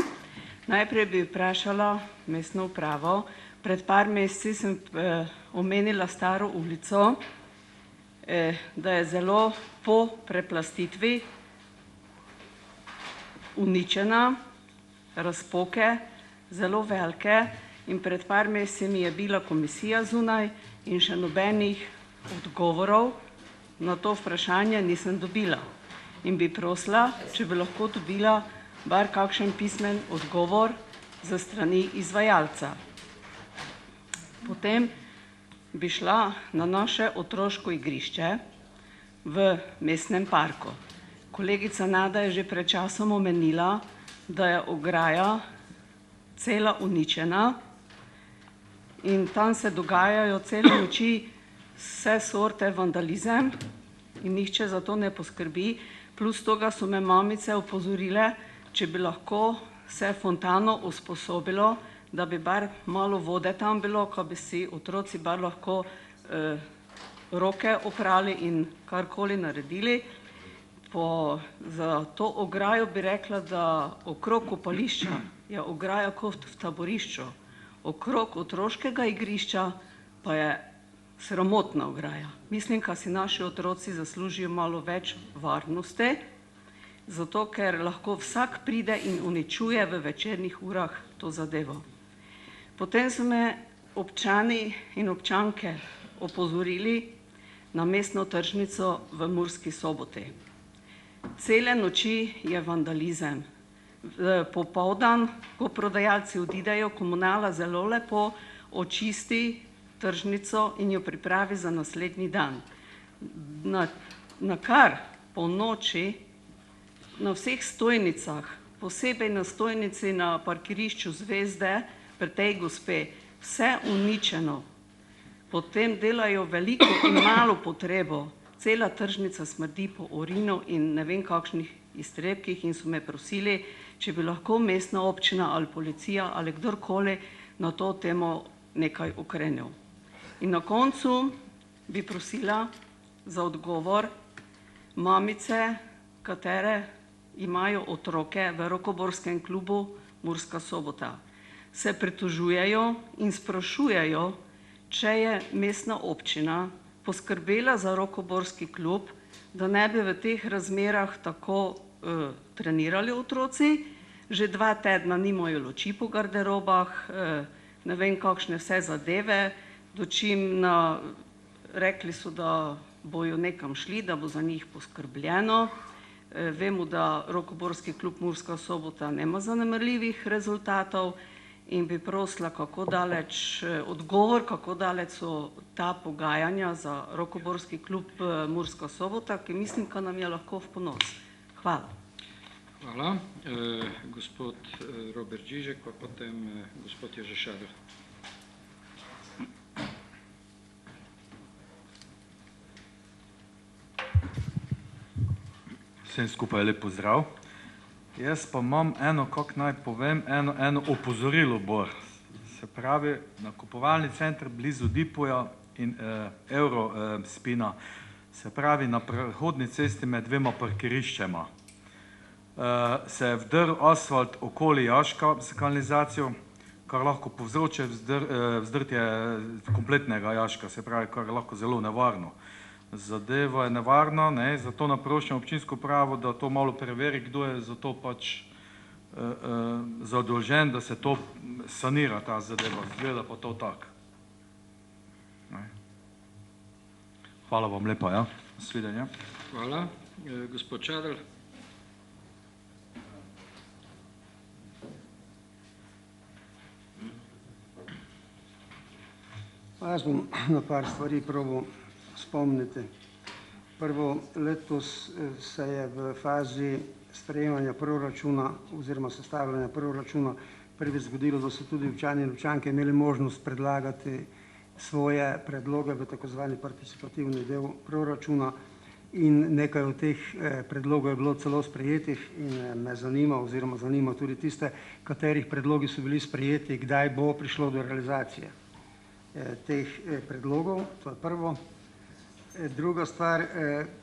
Najprej bi vprašala mestno upravo. Pred par meseci sem omenila Staro ulico, da je zelo po preplastitvi uničena, razpoke, zelo velike, in pred par meseci mi je bila komisija zunaj in še nobenih odgovorov na to vprašanje nisem dobila. In bi prosila, če bi lahko dobila bar kakšen pismen odgovor za strani izvajalca. Potem bi šla na naše otroško igrišče v mestnem parku. Kolegica Nada je že pred časom omenila, da je ograja cela uničena in tam se dogajajo cele noči vse sorte vandalizem in nihče za to ne poskrbi. Plus toga so me mamice opozorile, če bi lahko se fontano usposobilo, da bi bar malo vode tam bilo, ko bi si otroci bar lahko roke oprali in karkoli naredili. Za to ograjo bi rekla, da okrog kopališča je ograja kot v taborišču, okrog otroškega igrišča pa je sramotna ograja. Mislim, da si naši otroci zaslužijo malo več varnosti, zato ker lahko vsak pride in uničuje v večernih urah to zadevo. Potem so me občani in občanke opozorili na mestno tržnico v Murski Soboti. Cele noči je vandalizem. Popoldan, ko prodajalci odidejo, komunala zelo lepo očisti tržnico in jo pripravi za naslednji dan. Na kar po noči na vseh stojnicah, posebej na stojnici na parkirišču Zvezde, pri tej gospe, vse uničeno. Potem delajo veliko in malo potrebo. Cela tržnica smrdi po urinu in ne vem kakšnih iztrebkih in so me prosili, če bi lahko mestna občina ali policija ali kdorkoli na to temo nekaj ukrenil. In na koncu bi prosila za odgovor mamice, katere imajo otroke v rokoborskem klubu Murska Sobota. Se pritožujejo in sprašujejo, če je mestna občina poskrbela za rokoborski klub, da ne bi v teh razmerah tako trenirali otroci. Že 2 tedna nimajo luči po garderobah, ne vem kakšne vse zadeve, dočim rekli so, da bojo nekam šli, da bo za njih poskrbljeno. Vemo, da rokoborski klub Murska Sobota nema zanemarljivih rezultatov in bi prosila, kako daleč odgovor, kako daleč so ta pogajanja za rokoborski klub Murska Sobota, ki mislim, da nam je lahko v ponos. Hvala. Hvala. Gospod Robert Žižek, pa potem gospod Jože Šader. Vsem skupaj lep pozdrav. Jaz pa imam eno, kako naj povem, eno opozorilo bor. Se pravi, nakupovalni center blizu Dipoja in Eurospina, se pravi na prehodni cesti med 2 parkiriščema, se je vdrl asfalt okoli jaška z kanalizacijo, kar lahko povzroči vzdrtje kompletnega jaška, se pravi, kar je lahko zelo nevarno. Zadeva je nevarna, zato naprošam občinsko upravo, da to malo preveri, kdo je za to pač zadolžen, da se to sanira, ta zadeva. Zgleda pa to tako. Hvala vam lepa, ja. Nasvidenja. Hvala. Gospod Čadelj. Jaz bom na par stvari probal spomniti. Prvo, letos se je v fazi sprejemanja proračuna oziroma sestavljanja proračuna prvič zgodilo, da so tudi občani in občanke imeli možnost predlagati svoje predloge v takozvani participativni del proračuna in nekaj od teh predlogov je bilo celo sprejetih in me zanima oziroma zanima tudi tiste, katerih predlogi so bili sprejeti, kdaj bo prišlo do realizacije teh predlogov, to je prvo. Druga stvar,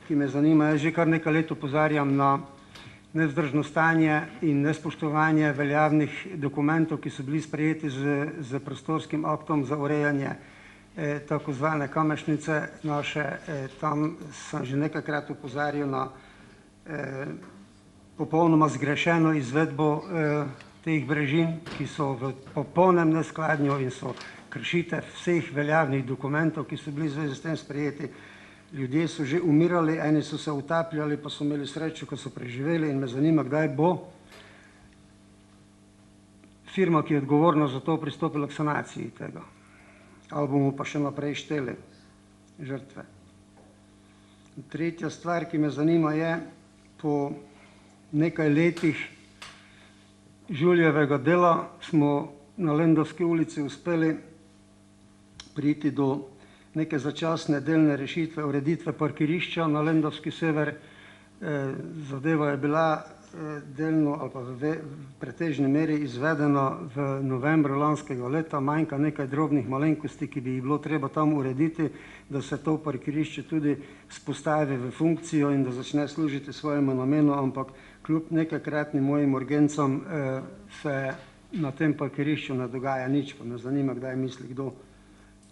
ki me zanima, jaz že kar nekaj let opozarjam na nevzdržno stanje in nespoštovanje veljavnih dokumentov, ki so bili sprejeti z prostorskim aktom za urejanje takozvane Kamešnice naše. Tam sem že nekajkrat opozarjal na popolnoma zgrešeno izvedbo teh brežin, ki so v popolnem neskladju in so kršitev vseh veljavnih dokumentov, ki so bili v zvezi s tem sprejeti. Ljudje so že umirali, eni so se utapljali, pa so imeli srečo, ko so preživeli in me zanima, kdaj bo firma, ki je odgovorna za to, pristopila k sanaciji tega. Ali bomo pa še naprej šteli žrtve. Tretja stvar, ki me zanima, je po nekaj letih Žuljevega dela smo na Lendavski ulici uspeli priti do neke začasne delne rešitve, ureditve parkirišča na Lendavski sever. Zadeva je bila delno ali pa v pretežni meri izvedena v novembru lanskega leta, manjka nekaj drobnih malenkosti, ki bi jih bilo treba tam urediti, da se to parkirišče tudi spostavi v funkcijo in da začne služiti svojemu namenu, ampak kljub nekajkratnim mojim urgencam se na tem parkirišču ne dogaja nič, pa me zanima, kdaj misli kdo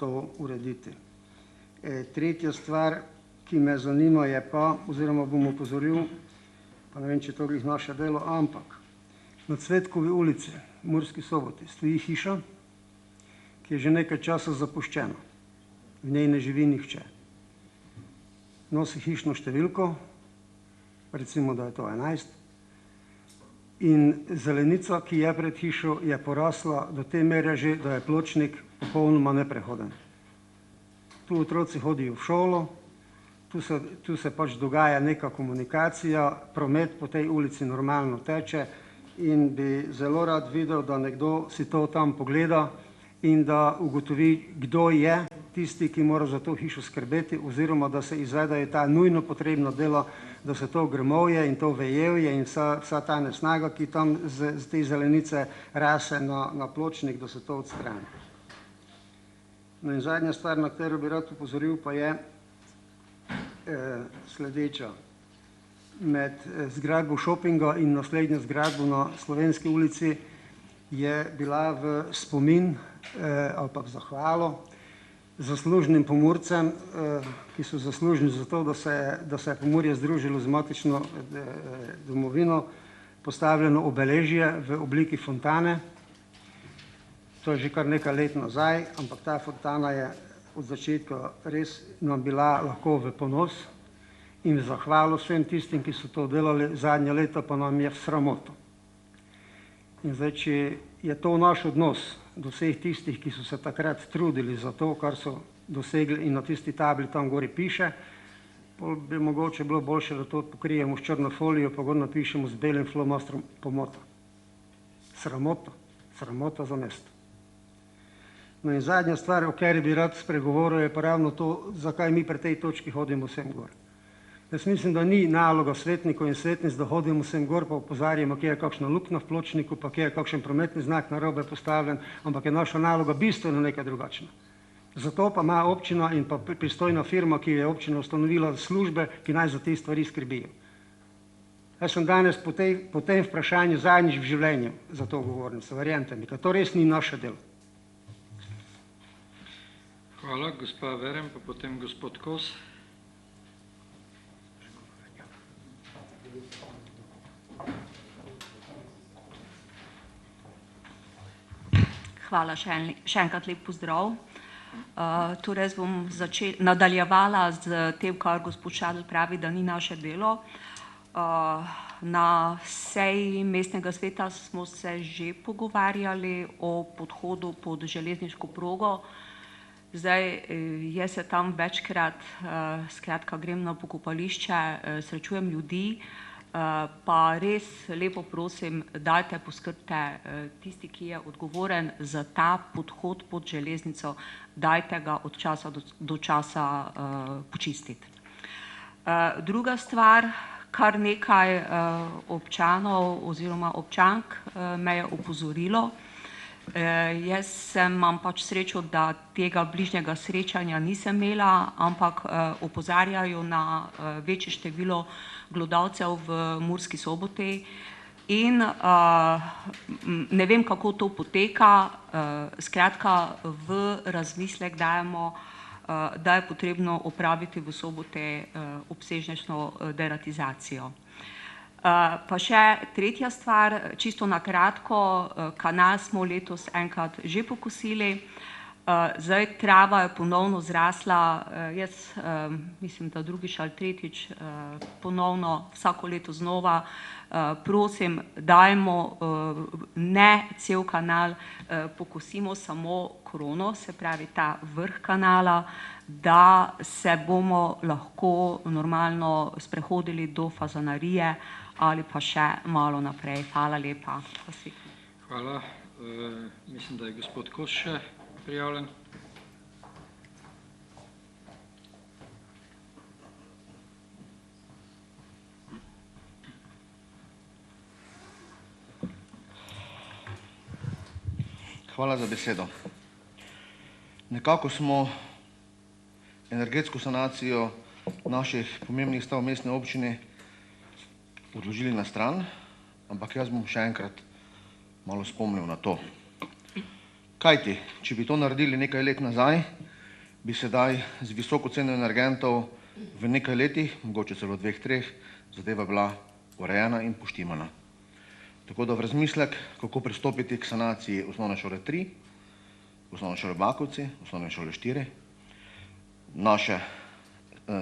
to urediti. Tretja stvar, ki me zanima, je pa, oziroma bom opozoril, pa ne vem, če to glih naše delo, ampak na Cvetkovi ulici v Murski Soboti stoji hiša, ki je že nekaj časa zapuščena. V njej ne živi nihče. Nosi hišno številko, recimo, da je to 11, in zelenica, ki je pred hišo, je porasla do te mere že, da je pločnik popolnoma neprehoden. Tu otroci hodijo v šolo, tu se pač dogaja neka komunikacija, promet po tej ulici normalno teče in bi zelo rad videl, da nekdo si to tam pogleda in da ugotovi, kdo je tisti, ki mora za to hišo skrbeti oziroma da se izvedajo ta nujno potrebna dela, da se to grmovje in to vejevje in vsa ta nesnaga, ki tam z te zelenice rase na pločnik, da se to odstrani. No in zadnja stvar, na katero bi rad upozoril, pa je sledeča. Med zgradbo šopinga in naslednjo zgradbo na Slovenski ulici je bila v spomin ali pa v zahvalo zaslužnim Pomurcem, ki so zaslužni za to, da se je Pomurje združilo z matično domovino, postavljeno obeležje v obliki fontane. To je že kar nekaj let nazaj, ampak ta fontana je od začetka res nam bila lahko v ponos in v zahvalo vsem tistim, ki so to delali zadnje leta, pa nam je v sramoto. In zdaj, če je to naš odnos do vseh tistih, ki so se takrat trudili za to, kar so dosegli in na tisti tabli tam gori piše, bi mogoče bilo boljše, da to pokrijemo s črno folijo, pa gor napišemo z belim flomastrom pomota. Sramota, sramota za mesto. No in zadnja stvar, o kateri bi rad spregovoril, je pa ravno to, zakaj mi pri tej točki hodimo vsem gor. Jaz mislim, da ni naloga svetnikov in svetnic, da hodimo vsem gor, pa opozarjamo, kje je kakšna luknja v pločniku, pa kje je kakšen prometni znak narobe postavljen, ampak je naša naloga bistveno nekaj drugačna. Zato pa ima občina in pa pristojna firma, ki je občina ustanovila službe, ki naj za te stvari skrbijo. Jaz sem danes po tem vprašanju zadnjič v življenju za to govornico, verjemite mi, ker to res ni naše delo. Hvala, gospa Verem, pa potem gospod Kos. Hvala še enkrat lep pozdrav. Torej, bom nadaljevala z tem, kar gospod Šadl pravi, da ni naše delo. Na seji mestnega sveta smo se že pogovarjali o podhodu pod železniško progo. Zdaj, jaz se tam večkrat, skratka, grem na pokopališče, srečujem ljudi, pa res lepo prosim, dajte, poskrbite tisti, ki je odgovoren za ta podhod pod železnico, dajte ga od časa do časa počistiti. Druga stvar, kar nekaj občanov oziroma občank me je opozorilo. Jaz imam pač srečo, da tega bližnjega srečanja nisem imela, ampak opozarjajo na večje število glodavcev v Murski Soboti in ne vem, kako to poteka. Skratka, v razmislek dajemo, da je potrebno opraviti v Soboti obsežnejšo deratizacijo. Pa še tretja stvar, čisto na kratko, kanal smo letos enkrat že pokosili, zdaj trava je ponovno zrasla, jaz mislim, da drugič ali tretjič ponovno vsako leto znova prosim, dajmo ne cel kanal, pokosimo samo krono, se pravi ta vrh kanala, da se bomo lahko normalno sprehodili do Fazanarije ali pa še malo naprej. Hvala lepa. Hvala. Mislim, da je gospod Kos še prijavljen. Hvala za besedo. Nekako smo energetsko sanacijo naših pomembnih stav mestne občine odložili na stran, ampak jaz bom še enkrat malo spomnil na to. Kajti, če bi to naredili nekaj let nazaj, bi sedaj z visoko ceno energentov v nekaj letih, mogoče celo 2-3, zadeva bila urejena in poštimana. Tako da v razmislek, kako pristopiti k sanaciji osnovne šole 3, osnovne šole Bakovci, osnovne šole 4, naše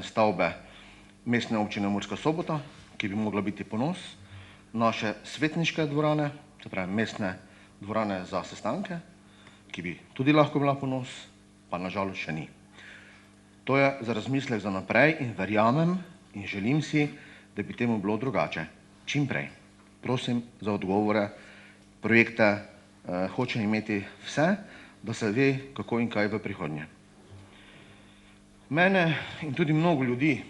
stavbe mestne občine Murska Sobota, ki bi mogla biti ponos, naše svetniške dvorane, se pravi mestne dvorane za sestanke, ki bi tudi lahko bila ponos, pa nažalost še ni. To je za razmislek za naprej in verjamem in želim si, da bi temu bilo drugače. Čim prej. Prosim za odgovore, projekte hočem imeti vse, da se ve, kako in kaj v prihodnje. Mene in tudi mnogo ljudi,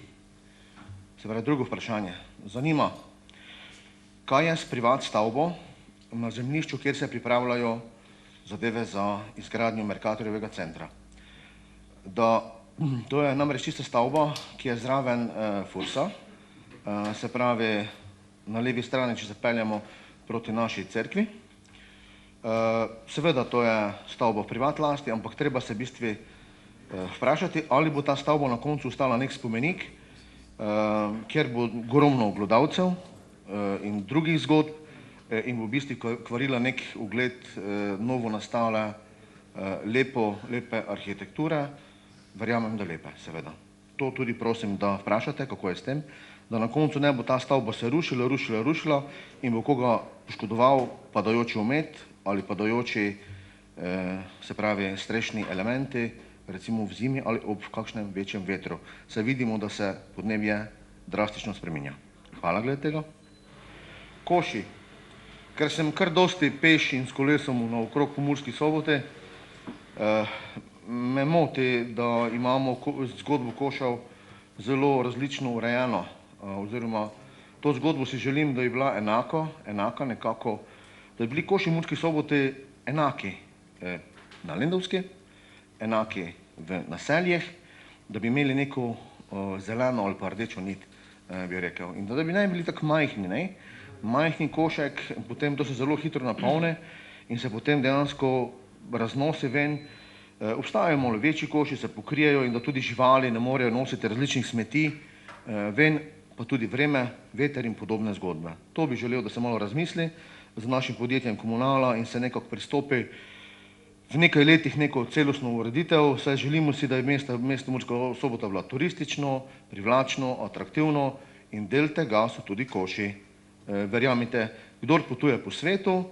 se pravi drugo vprašanje, zanima, kaj je s privat stavbo na zemljišču, kjer se pripravljajo zadeve za izgradnjo Mercatorjevega centra. To je namreč čista stavba, ki je zraven Fursa, se pravi na levi strani, če se peljemo proti naši cerkvi. Seveda to je stavba v privat lasti, ampak treba se v bistvu vprašati, ali bo ta stavba na koncu ostala nek spomenik, kjer bo ogromno glodavcev in drugih zgodb in bo v bistvu kvarila nek ugled novo nastale lepe arhitekture, verjamem, da lepe, seveda. To tudi prosim, da vprašate, kako je s tem, da na koncu ne bo ta stavba se rušila in bo koga poškodoval padajoči omet ali padajoči, se pravi, strešni elementi, recimo v zimi ali ob kakšnem večjem vetru. Se vidimo, da se podnebje drastično spreminja. Hvala glede tega. Koši. Ker sem kar dosti peš in s kolesom naokrog po Murski Soboti, me moti, da imamo zgodbo košev zelo različno urejeno, oziroma to zgodbo si želim, da je bila enaka nekako, da bi bili koši v Murski Soboti enaki na Lendavski, enaki v naseljih, da bi imeli neko zeleno ali pa rdečo nit, bi rekel. In da bi ne bili tako majhni, majhni košek, potem to se zelo hitro napolne in se potem dejansko raznosi ven. Obstajajo malo večji koši, se pokrijejo in da tudi živali ne morejo nositi različnih smeti ven, pa tudi vreme, veter in podobne zgodbe. To bi želel, da se malo razmisli z našim podjetjem Komunala in se nekako pristopi v nekaj letih neko celostno ureditev, saj želimo si, da je mesto Murska Sobota bila turistično, privlačno, atraktivno in del tega so tudi koši. Verjamite, kdor potuje po svetu,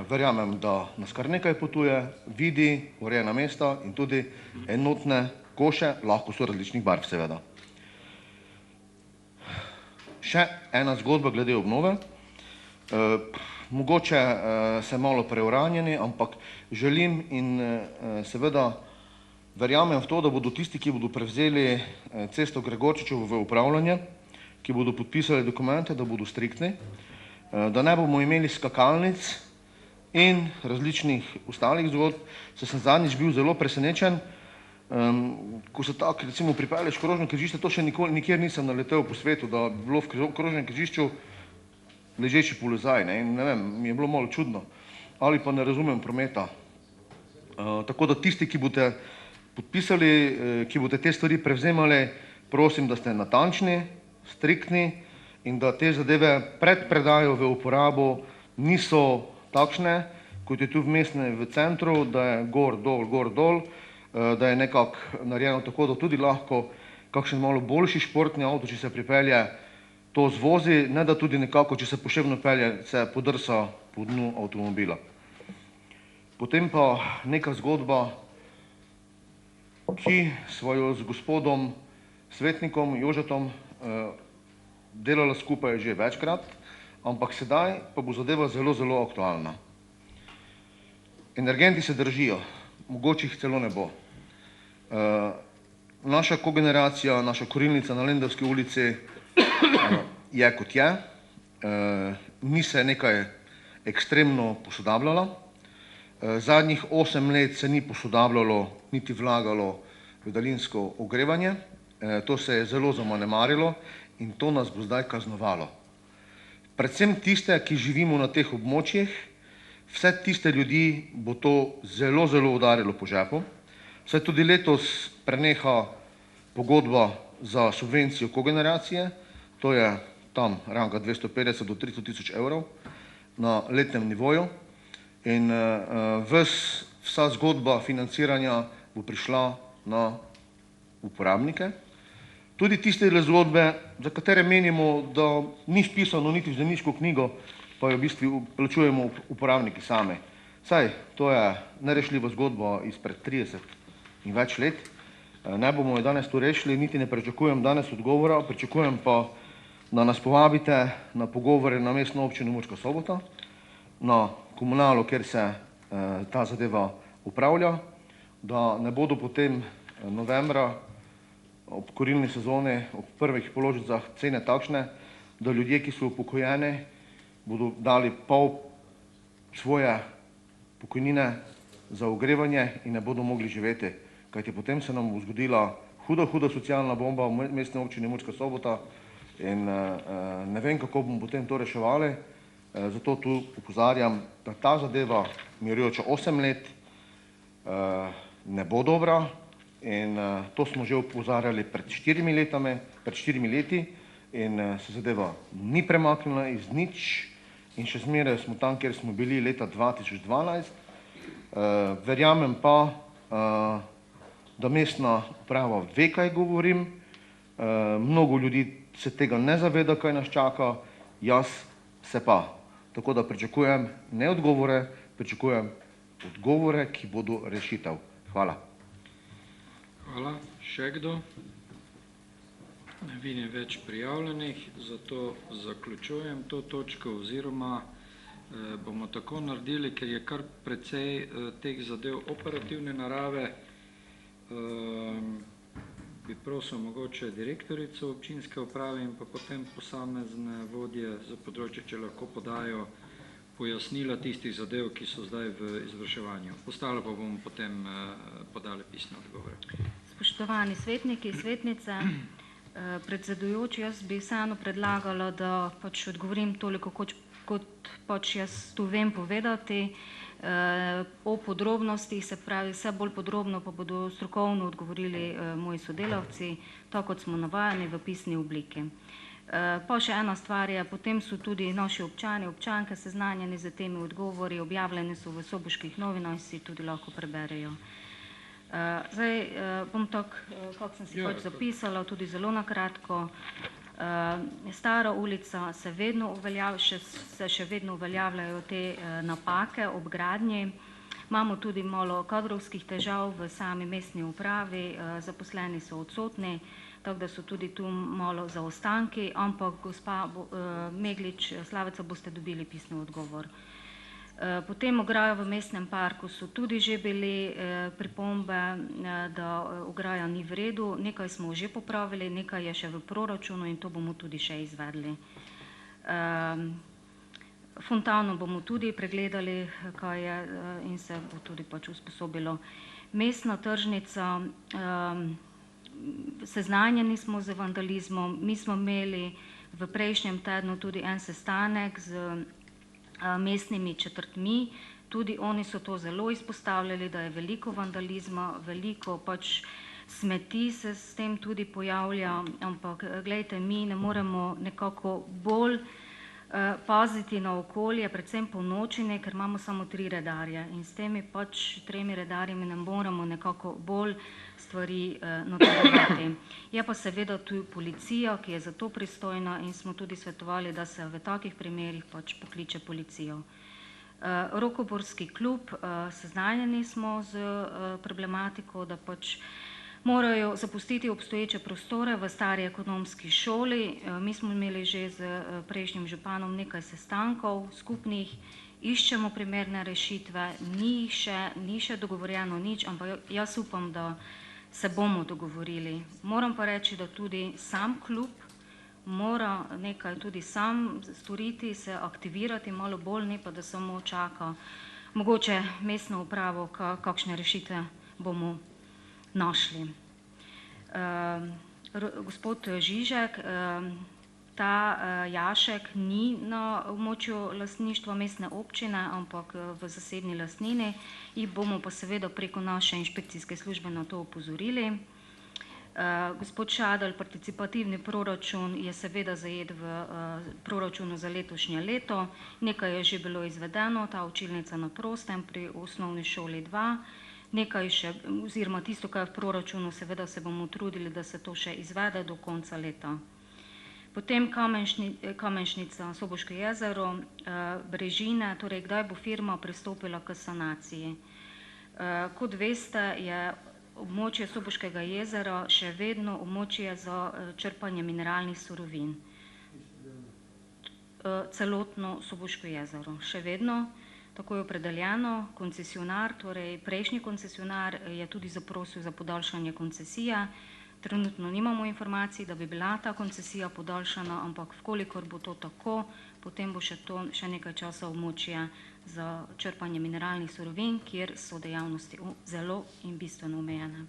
verjamem, da nas kar nekaj potuje, vidi urejena mesta in tudi enotne koše, lahko so različnih barv seveda. Še ena zgodba glede obnove. Mogoče se malo preuranjeni, ampak želim in seveda verjamem v to, da bodo tisti, ki bodo prevzeli cesto Gregorčičevo v upravljanje, ki bodo podpisali dokumente, da bodo striktni, da ne bomo imeli skakalnic in različnih ostalih zgodb. Se sem zadnjič bil zelo presenečen, ko se tako recimo pripelješ v krožno križišče, to še nikjer nisem naletel po svetu, da bi bilo v krožnem križišču ležeči položaj, in ne vem, mi je bilo malo čudno, ali pa ne razumem prometa. Tako da tisti, ki boste podpisali, ki boste te stvari prevzemali, prosim, da ste natančni, striktni in da te zadeve pred predajo v uporabo niso takšne, kot je tu v centru, da je gor, dol, da je nekako narejeno tako, da tudi lahko kakšen malo boljši športni avto, če se pripelje, to zvozi, ne da tudi nekako, če se poševno pelje, se podrsa po dnu avtomobila. Potem pa neka zgodba, ki sva jo z gospodom svetnikom Jožetom delala skupaj že večkrat, ampak sedaj pa bo zadeva zelo, zelo aktualna. Energenti se držijo, mogoče jih celo ne bo. Naša kogeneracija, naša kurilnica na Lendavski ulici je kot je, ni se nekaj ekstremno posodabljala. Zadnjih 8 let se ni posodabljalo, niti vlagalo v daljinsko ogrevanje. To se je zelo zanemarilo in to nas bo zdaj kaznovalo. Predvsem tiste, ki živimo na teh območjih, vse tiste ljudi bo to zelo, zelo udarilo po žepu. Saj tudi letos preneha pogodba za subvencijo kogeneracije, to je tam ranga 250 do 300 tisoč evrov na letnem nivoju in vsa zgodba financiranja bo prišla na uporabnike. Tudi tiste zgodbe, za katere menimo, da ni vpisano niti v zemljiško knjigo, pa jo v bistvu plačujemo uporabniki sami. Saj, to je nerešljiva zgodba izpred 30 in več let. Ne bomo jo danes tu rešili, niti ne pričakujem danes odgovora, pričakujem pa, da nas povabite na pogovore na mestno občino Murska Sobota, na komunalo, kjer se ta zadeva upravlja, da ne bodo potem novembra ob kurilni sezoni, ob prvih položnicah cene takšne, da ljudje, ki so upokojeni, bodo dali pol svoje pokojnine za ogrevanje in ne bodo mogli živeti. Kajti potem se nam bo zgodila huda socialna bomba v mestni občini Murska Sobota in ne vem, kako bomo potem to reševali. Zato tu opozarjam, da ta zadeva mirujoča 8 let ne bo dobra in to smo že opozarjali pred 4 leti in se zadeva ni premaknila iz nič in še zmeraj smo tam, kjer smo bili leta 2012. Verjamem pa, da mestna uprava ve, kaj govorim. Mnogo ljudi se tega ne zaveda, kaj nas čaka, jaz se pa. Tako da pričakujem ne odgovore, pričakujem odgovore, ki bodo rešitev. Hvala. Hvala. Še kdo? Ne vidim več prijavljenih, zato zaključujem to točko oziroma bomo tako naredili, ker je kar precej teh zadev operativne narave. Bi prosil mogoče direktorico občinske uprave in pa potem posamezne vodje za področje, če lahko podajo pojasnila tistih zadev, ki so zdaj v izvrševanju. Ostalo pa bomo potem podali pisne odgovore. Spoštovani svetniki, svetnice, predsedujoči, jaz bi vseeno predlagala, da pač odgovorim toliko, kot pač jaz tu vem povedati. O podrobnostih, se pravi vse bolj podrobno, pa bodo strokovno odgovorili moji sodelavci, tako kot smo navajeni v pisni obliki. Pa še ena stvar je, potem so tudi naši občani, občanke seznanjeni z temi odgovori, objavljeni so v Soboških novinah in si tudi lahko preberejo. Zdaj bom tako, kako sem si pač zapisala, tudi zelo na kratko. Stara ulica se še vedno uveljavljajo te napake ob gradnji. Imamo tudi malo kadrovskih težav v sami mestni upravi, zaposleni so odsotni, tako da so tudi tu malo zaostanki, ampak gospa Meglič, Slavica, boste dobili pisni odgovor. Potem ograja v mestnem parku so tudi že bili pripombe, da ograja ni v redu, nekaj smo že popravili, nekaj je še v proračunu in to bomo tudi še izvedli. Fontano bomo tudi pregledali, kaj je in se bo tudi pač usposobilo. Mestna tržnica, seznanjeni smo z vandalizmom, mi smo imeli v prejšnjem tednu tudi en sestanek z mestnimi četrtmi, tudi oni so to zelo izpostavljali, da je veliko vandalizma, veliko pač smeti se s tem tudi pojavlja, ampak glejte, mi ne moremo nekako bolj paziti na okolje, predvsem po nočine, ker imamo samo 3 redarje in s temi pač 3 redarjami ne moremo nekako bolj stvari nadzorovati. Je pa seveda tu policija, ki je za to pristojna in smo tudi svetovali, da se v takih primerih pač pokliče policijo. Rokoborski klub, seznanjeni smo z problematiko, da pač morajo zapustiti obstoječe prostore v stari ekonomski šoli. Mi smo imeli že z prejšnjim županom nekaj sestankov skupnih, iščemo primerne rešitve, ni še dogovorjeno nič, ampak jaz upam, da se bomo dogovorili. Moram pa reči, da tudi sam klub mora nekaj tudi sam storiti, se aktivirati malo bolj, ne pa da samo čaka mogoče mestno upravo, kakšne rešitve bomo našli. Gospod Žižek, ta jašek ni na območju lastništva mestne občine, ampak v zasebni lastnini, jih bomo pa seveda preko naše inšpekcijske službe na to opozorili. Gospod Šadl, participativni proračun je seveda zajet v proračunu za letošnje leto, nekaj je že bilo izvedeno, ta učilnica na prostem pri osnovni šoli 2, nekaj še, oziroma tisto, kar je v proračunu, seveda se bomo trudili, da se to še izvede do konca leta. Potem Kamenšnica, Soboško jezero, Brežine, torej kdaj bo firma pristopila k sanaciji. Kot veste, je območje Soboškega jezera še vedno območje za črpanje mineralnih surovin. Celotno Soboško jezero, še vedno. Tako je opredeljeno, koncesionar, torej prejšnji koncesionar je tudi zaprosil za podaljšanje koncesije. Trenutno nimamo informacij, da bi bila ta koncesija podaljšana, ampak vkolikor bo to tako, potem bo še nekaj časa območje za črpanje mineralnih surovin, kjer so dejavnosti zelo in bistveno omejene.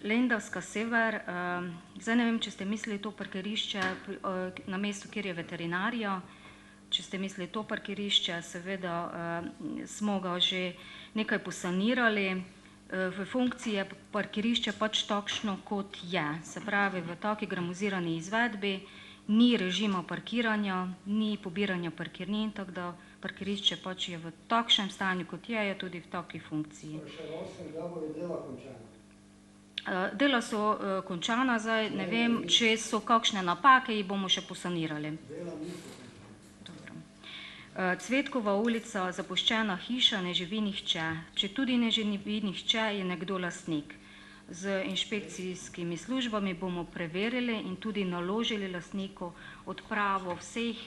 Lendavska sever, zdaj ne vem, če ste mislili to parkirišče na mestu, kjer je veterinarija. Če ste mislili to parkirišče, seveda smo ga že nekaj posanirali. V funkciji je parkirišče pač takšno, kot je. Se pravi, v taki gramozirani izvedbi ni režima parkiranja, ni pobiranja parkirnin, tako da parkirišče pač je v takšnem stanju, kot je tudi v taki funkciji. Dela so končana, zdaj ne vem, če so kakšne napake, jih bomo še posanirali. Cvetkova ulica, zapuščena hiša, ne živi nihče. Če tudi ne živi nihče, je nekdo lastnik. Z inšpekcijskimi službami bomo preverili in tudi naložili lastniku odpravo vseh,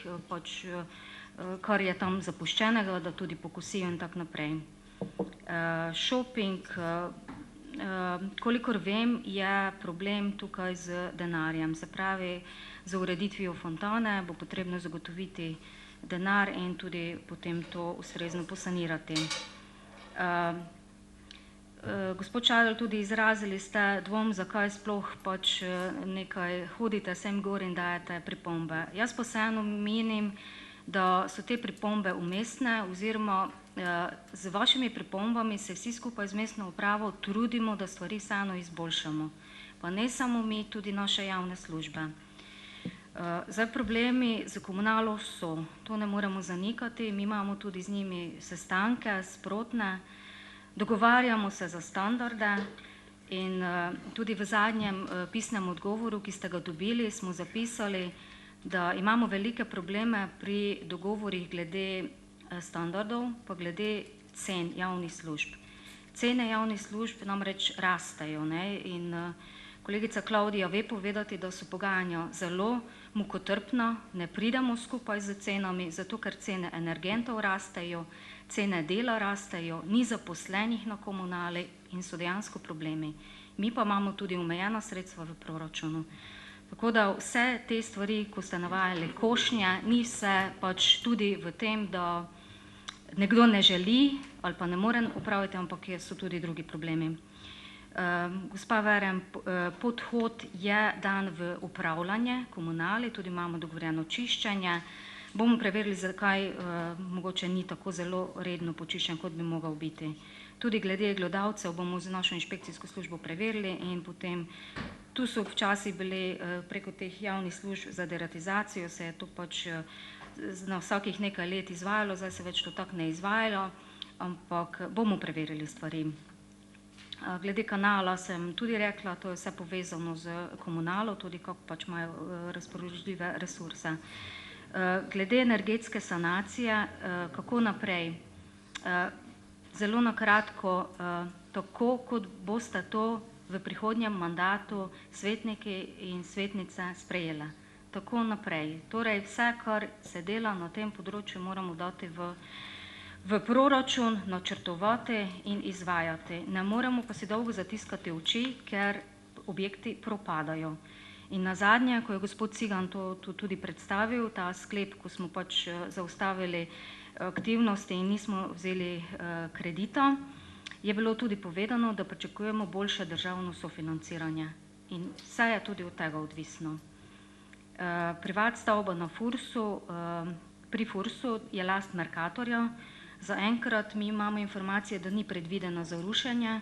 kar je tam zapuščenega, da tudi pokosijo in tako naprej. Shopping, kolikor vem, je problem tukaj z denarjem. Se pravi, za ureditvijo fontane bo potrebno zagotoviti denar in tudi potem to ustrezno posanirati. Gospod Šadl, tudi izrazili ste dvom, zakaj sploh pač nekaj hodite sem gor in dajete pripombe. Jaz pa vseeno menim, da so te pripombe umestne oziroma z vašimi pripombami se vsi skupaj z mestno upravo trudimo, da stvari vseeno izboljšamo. Pa ne samo mi, tudi naše javne službe. Zdaj problemi z komunalo so, to ne moremo zanikati, mi imamo tudi z njimi sestanke sprotne, dogovarjamo se za standarde in tudi v zadnjem pisnem odgovoru, ki ste ga dobili, smo zapisali, da imamo velike probleme pri dogovorih glede standardov, pa glede cen javnih služb. Cene javnih služb namreč rastejo, ne, in kolegica Klavdija ve povedati, da so pogajanja zelo mukotrpna, ne pridemo skupaj z cenami, zato ker cene energentov rastejo, cene dela rastejo, ni zaposlenih na komunali in so dejansko problemi. Mi pa imamo tudi omejena sredstva v proračunu. Tako da vse te stvari, ko ste navajali košnje, ni vse pač tudi v tem, da nekdo ne želi ali pa ne more upraviti, ampak so tudi drugi problemi. Gospa Verem, podhod je dan v upravljanje komunali, tudi imamo dogovorjeno čiščenje. Bomo preverili, zakaj mogoče ni tako zelo redno počiščen, kot bi mogel biti. Tudi glede glodavcev bomo z našo inšpekcijsko službo preverili in potem tu so včasih bili preko teh javnih služb za deratizacijo, se je to pač na vsakih nekaj let izvajalo, zdaj se več to tako ne izvajalo, ampak bomo preverili stvari. Glede kanala sem tudi rekla, to je vse povezano z komunalo, tudi kako pač imajo razpoložljive resurse. Glede energetske sanacije, kako naprej? Zelo na kratko, tako kot boste to v prihodnjem mandatu svetniki in svetnice sprejele. Tako naprej. Torej vse, kar se dela na tem področju, moramo dati v proračun, načrtovati in izvajati. Ne moremo pa si dolgo zatiskati oči, ker objekti propadajo. In nazadnje, ko je gospod Cigan to tudi predstavil, ta sklep, ko smo pač zaustavili aktivnosti in nismo vzeli kredita, je bilo tudi povedano, da pričakujemo boljše državno sofinanciranje. In vse je tudi od tega odvisno. Privat stavba na Fursu, pri Fursu je last Mercatorja. Zaenkrat mi imamo informacije, da ni predvidena za rušenje.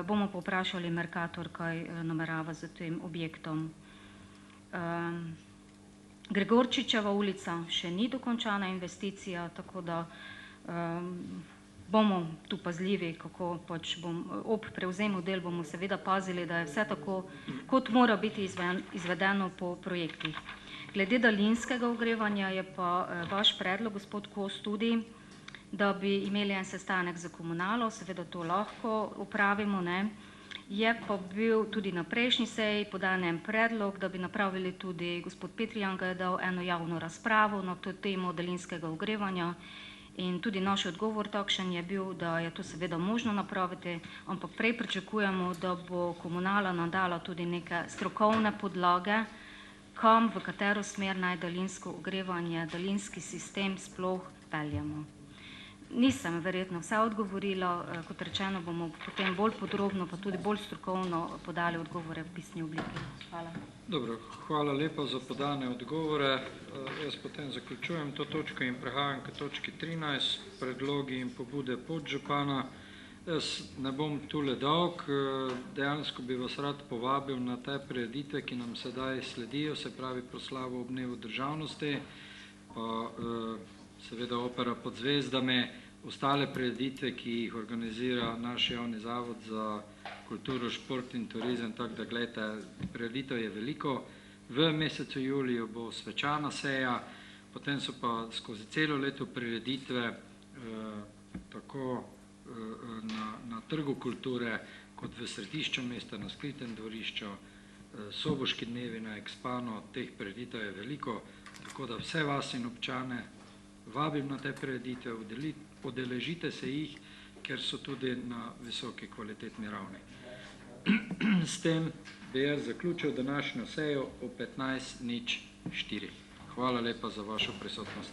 Bomo pa vprašali Mercator, kaj namerava z tem objektom. Gregorčičeva ulica še ni dokončana investicija, tako da bomo tu pazljivi, kako pač ob prevzemu del bomo seveda pazili, da je vse tako, kot mora biti izvedeno po projektih. Glede daljinskega ogrevanja je pa vaš predlog, gospod Kos, tudi, da bi imeli en sestanek za komunalo, seveda to lahko upravimo, ne. Je pa bil tudi na prejšnji seji podan en predlog, da bi napravili tudi, gospod Petrijan ga je dal eno javno razpravo na to temo daljinskega ogrevanja in tudi naš odgovor takšen je bil, da je to seveda možno napraviti, ampak prej pričakujemo, da bo komunala nam dala tudi neke strokovne podlage, kam, v katero smer naj daljinsko ogrevanje, daljinski sistem sploh peljemo. Nisem verjetno vse odgovorila, kot rečeno bomo potem bolj podrobno, pa tudi bolj strokovno podali odgovore v pisni obliki. Hvala. Dobro, hvala lepa za podane odgovore. Jaz potem zaključujem to točko in prehajam k točki 13, predlogi in pobude podžupana. Jaz ne bom tule dolg, dejansko bi vas rad povabil na te prireditve, ki nam sedaj sledijo, se pravi proslavo ob dnevu državnosti, pa seveda opera pod zvezdami, ostale prireditve, ki jih organizira naš javni zavod za kulturo, šport in turizem, tako da gledajte, prireditev je veliko. V mesecu juliju bo svečana seja, potem so pa skozi celo leto prireditve tako na trgu kulture, kot v središču mesta, na skritem dvorišču, Soboški dnevi na Ekspanu, teh prireditev je veliko, tako da vse vas in občane vabim na te prireditve, udeležite se jih, ker so tudi na visoki kvalitetni ravni. S tem bi jaz zaključil današnjo sejo o 15:04. Hvala lepa za vašo prisotnost.